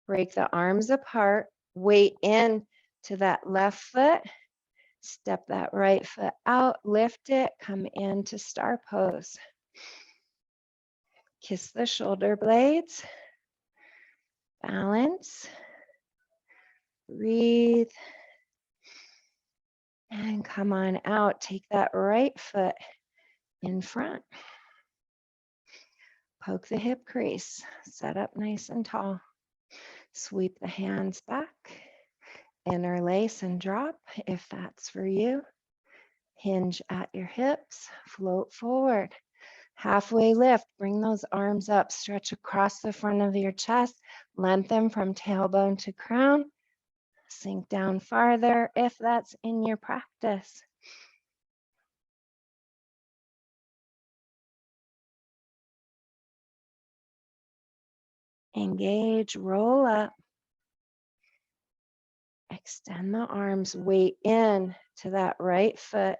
Break the arms apart. Weight in to that left foot. Step that right foot out, lift it, come into star pose. Kiss the shoulder blades. Balance. Breathe. And come on out. Take that right foot in front. Poke the hip crease. Set up nice and tall. Sweep the hands back. Interlace and drop if that's for you. Hinge at your hips. Float forward. Halfway lift. Bring those arms up. Stretch across the front of your chest. Lengthen from tailbone to crown. Sink down farther if that's in your practice. Engage, roll up. Extend the arms, weight in to that right foot.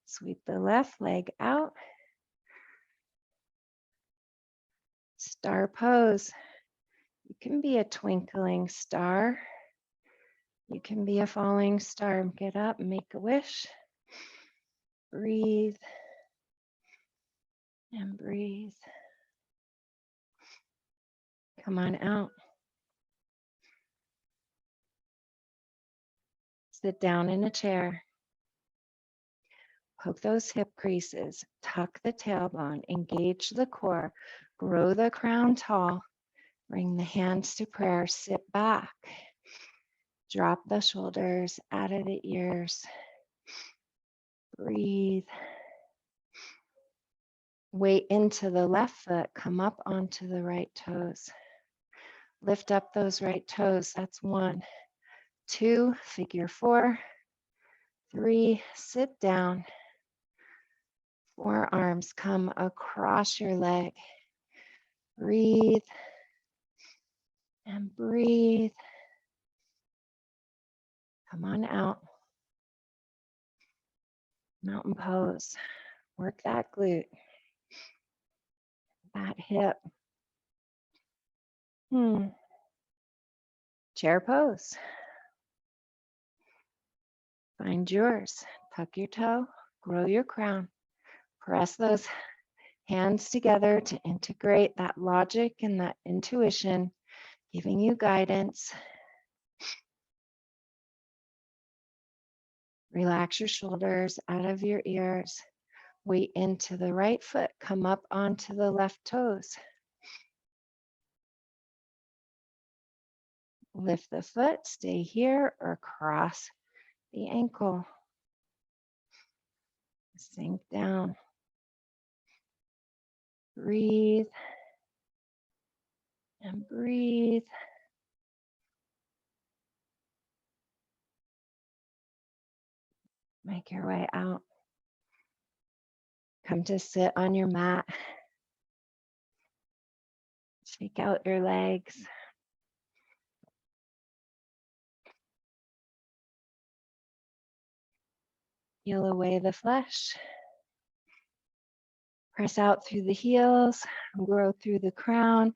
Sweep the left leg out. Star pose. You can be a twinkling star. You can be a falling star. Get up, make a wish. Breathe and breathe. Come on out. Sit down in a chair. Poke those hip creases. Tuck the tailbone. Engage the core. Grow the crown tall. Bring the hands to prayer. Sit back. Drop the shoulders out of the ears. Breathe. Weight into the left foot. Come up onto the right toes. Lift up those right toes. That's 1, 2, figure 4, 3, sit down. Forearms come across your leg. Breathe and breathe. Come on out. Mountain pose. Work that glute, that hip. Chair pose. Find yours. Tuck your toe. Grow your crown. Press those hands together to integrate that logic and that intuition, giving you guidance. Relax your shoulders out of your ears. Weight into the right foot. Come up onto the left toes. Lift the foot, stay here, or cross the ankle. Sink down. Breathe and breathe. Make your way out. Come to sit on your mat. Shake out your legs. Peel away the flesh. Press out through the heels. Grow through the crown.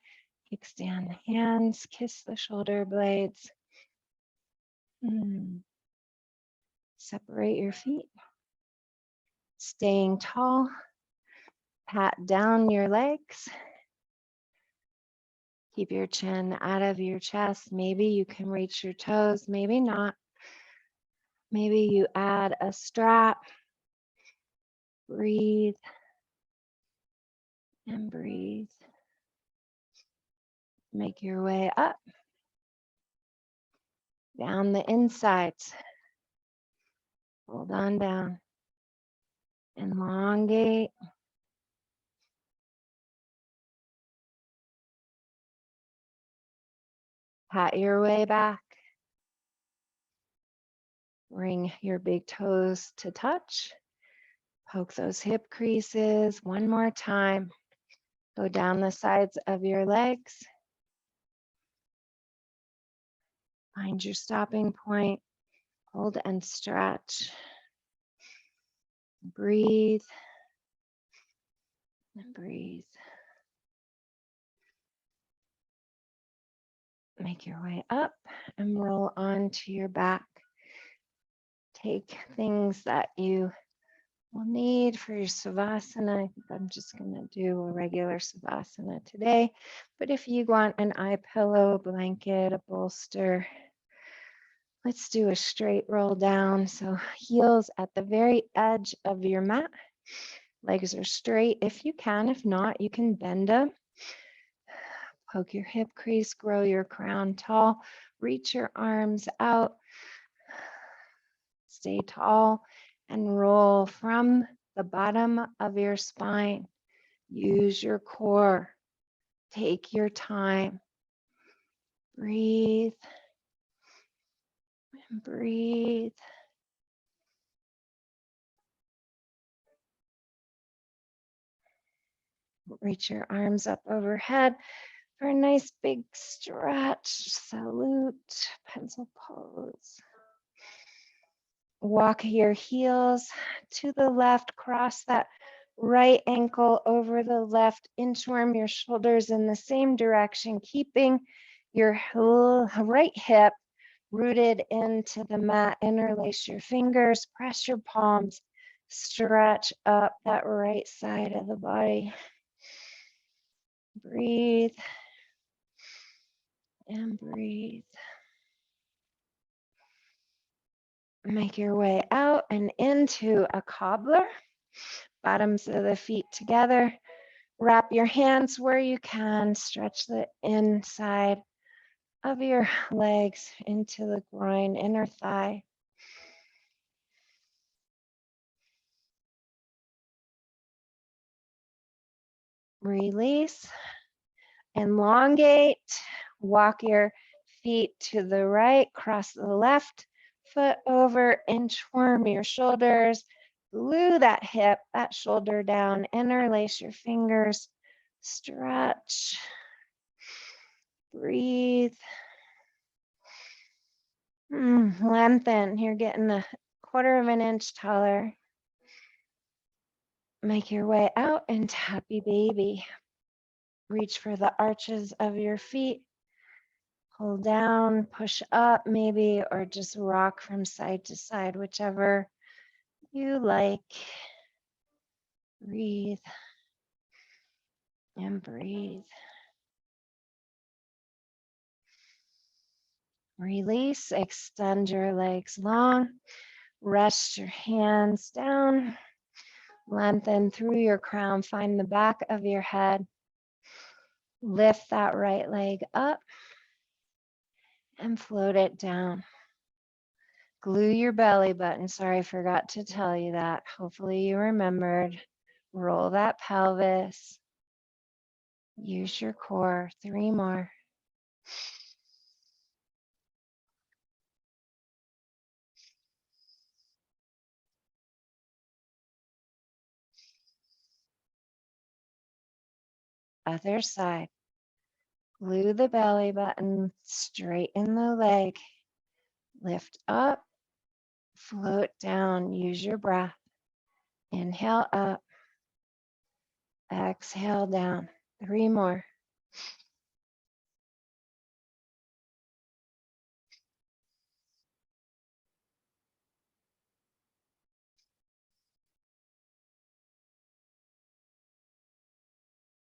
Kickstand the hands. Kiss the shoulder blades. Separate your feet. Staying tall. Pat down your legs. Keep your chin out of your chest. Maybe you can reach your toes, maybe not. Maybe you add a strap. Breathe and breathe. Make your way up. Down the insides. Hold on down. Elongate. Pat your way back. Bring your big toes to touch. Poke those hip creases one more time. Go down the sides of your legs. Find your stopping point. Hold and stretch. Breathe and breathe. Make your way up and roll onto your back. Take things that you will need for your Savasana. I think I'm just going to do a regular Savasana today. But if you want an eye pillow, blanket, a bolster, let's do a straight roll down. So heels at the very edge of your mat. Legs are straight if you can. If not, you can bend them. Poke your hip crease, grow your crown tall. Reach your arms out. Stay tall and roll from the bottom of your spine. Use your core. Take your time. Breathe and breathe. Reach your arms up overhead for a nice big stretch. Salute, pencil pose. Walk your heels to the left, cross that right ankle over the left, inchworm your shoulders in the same direction, keeping your right hip rooted into the mat. Interlace your fingers, press your palms, stretch up that right side of the body. Breathe and breathe. Make your way out and into a cobbler. Bottoms of the feet together. Wrap your hands where you can. Stretch the inside of your legs into the groin, inner thigh. Release. Elongate. Walk your feet to the right. Cross the left foot over. Inchworm your shoulders. Glue that hip, that shoulder down. Interlace your fingers. Stretch. Breathe. Lengthen. You're getting a 1/4 of an inch taller. Make your way out into happy baby. Reach for the arches of your feet. Pull down, push up maybe, or just rock from side to side, whichever you like. Breathe and breathe. Release, extend your legs long. Rest your hands down. Lengthen through your crown. Find the back of your head. Lift that right leg up and float it down. Glue your belly button. Sorry, I forgot to tell you that. Hopefully you remembered. Roll that pelvis. Use your core. 3 more. Other side. Glue the belly button. Straighten the leg. Lift up. Float down. Use your breath. Inhale up. Exhale down. 3 more.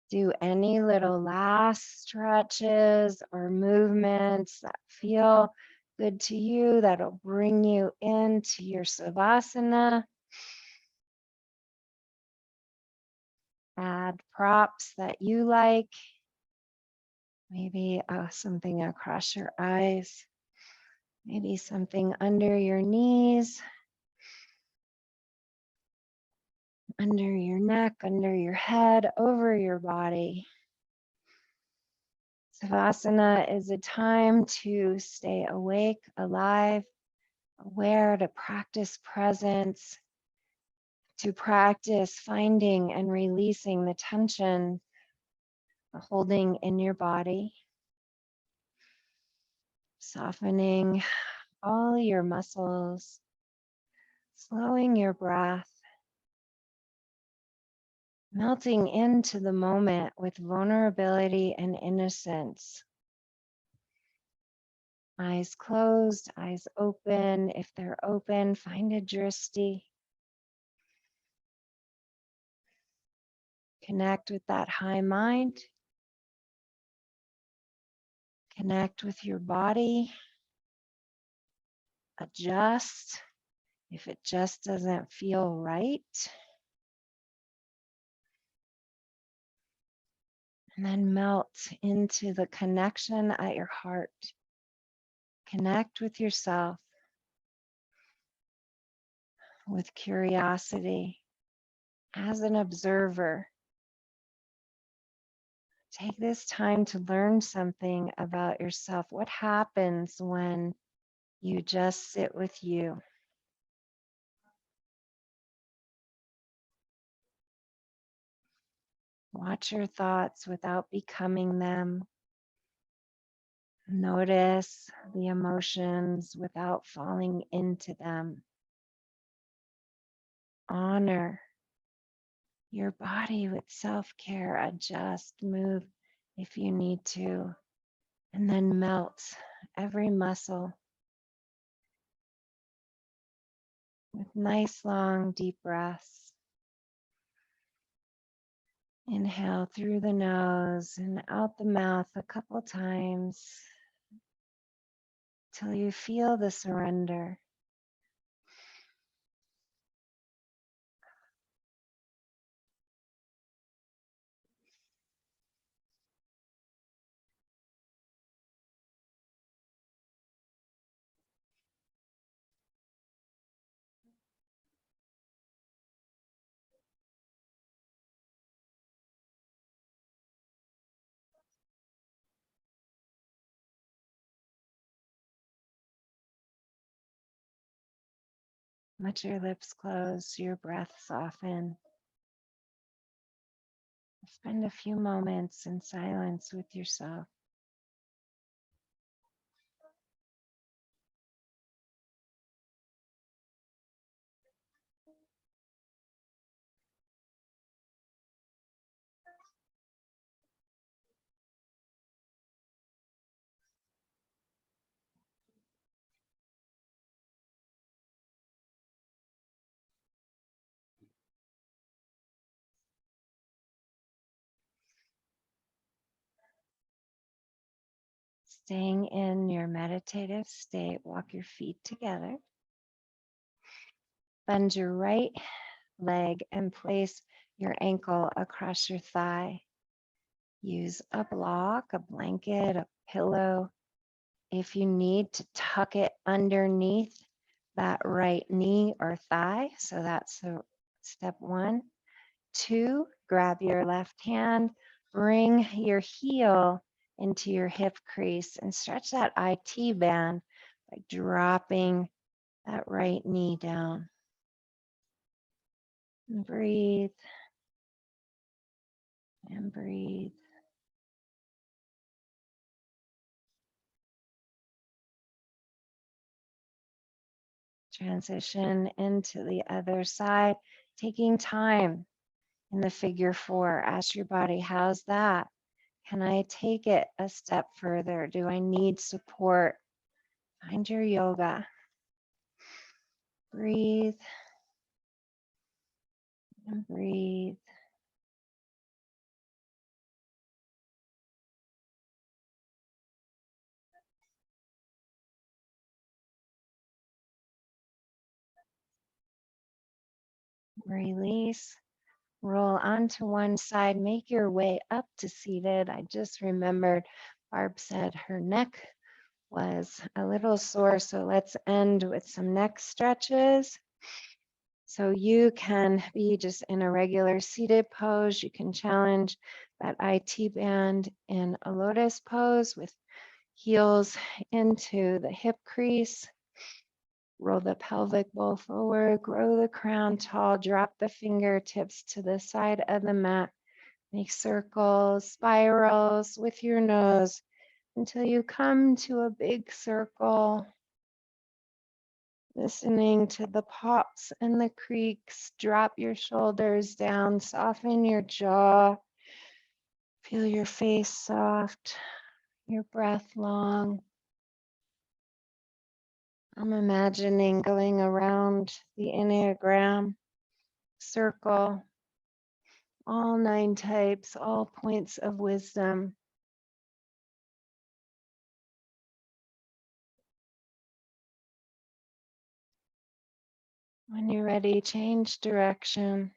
Do any little last stretches or movements that feel good to you, that'll bring you into your Savasana. Add props that you like. Maybe something across your eyes. Maybe something under your knees, under your neck, under your head, over your body. Savasana is a time to stay awake, alive, aware, to practice presence, to practice finding and releasing the tension, the holding in your body, softening all your muscles, slowing your breath, melting into the moment with vulnerability and innocence. Eyes closed, eyes open. If they're open, find a drishti. Connect with that high mind. Connect with your body. Adjust if it just doesn't feel right. And then melt into the connection at your heart. Connect with yourself with curiosity as an observer. Take this time to learn something about yourself. What happens when you just sit with you? Watch your thoughts without becoming them. Notice the emotions without falling into them. Honor your body with self-care. Adjust, move if you need to, and then melt every muscle with nice, long, deep breaths. Inhale through the nose and out the mouth a couple times till you feel the surrender. Let your lips close, your breath soften. Spend a few moments in silence with yourself. Staying in your meditative state, walk your feet together. Bend your right leg and place your ankle across your thigh. Use a block, a blanket, a pillow. If you need to tuck it underneath that right knee or thigh, so that's step 1. 2, grab your left hand, bring your heel into your hip crease and stretch that IT band by dropping that right knee down. And breathe and breathe. Transition into the other side, taking time in the figure 4. Ask your body, how's that? Can I take it a step further? Do I need support? Find your yoga. Breathe and breathe. Release. Roll onto one side. Make your way up to seated. I just remembered Barb said her neck was a little sore, so let's end with some neck stretches. So you can be just in a regular seated pose. You can challenge that IT band in a lotus pose with heels into the hip crease. Roll the pelvic bowl forward, grow the crown tall, drop the fingertips to the side of the mat. Make circles, spirals with your nose until you come to a big circle. Listening to the pops and the creaks, drop your shoulders down, soften your jaw, feel your face soft, your breath long. I'm imagining going around the Enneagram circle, all 9 types, all points of wisdom. When you're ready, change direction.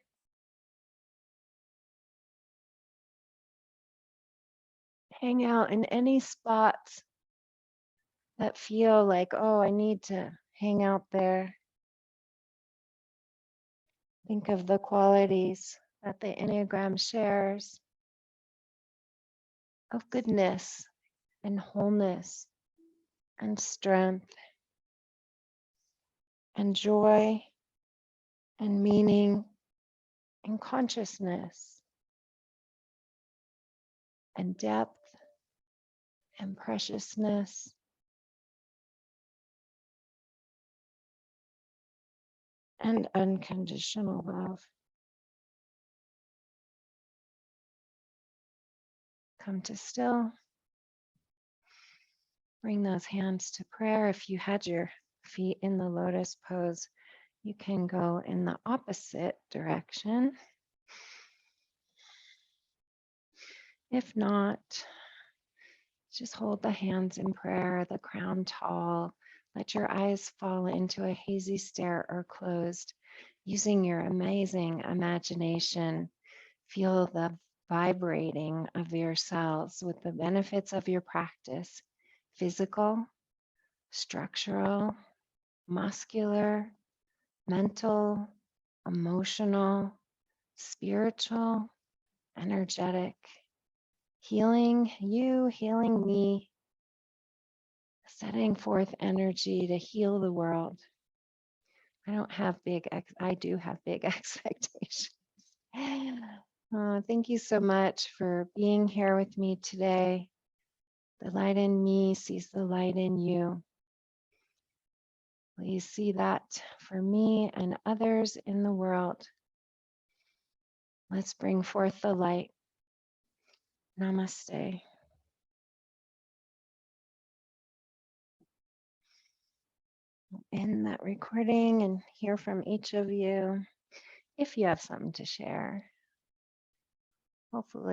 Hang out in any spots that feel like, oh, I need to hang out there. Think of the qualities that the Enneagram shares of goodness and wholeness and strength and joy and meaning and consciousness and depth and preciousness. And unconditional love. Come to still. Bring those hands to prayer. If you had your feet in the lotus pose, you can go in the opposite direction. If not, just hold the hands in prayer, the crown tall. Let your eyes fall into a hazy stare or closed. Using your amazing imagination, feel the vibrating of your cells with the benefits of your practice: physical, structural, muscular, mental, emotional, spiritual, energetic. Healing you, healing me, setting forth energy to heal the world. I do have big expectations. Thank you so much for being here with me today. The light in me sees the light in you. Please see that for me and others in the world. Let's bring forth the light. Namaste. End that recording and hear from each of you if you have something to share. Hopefully.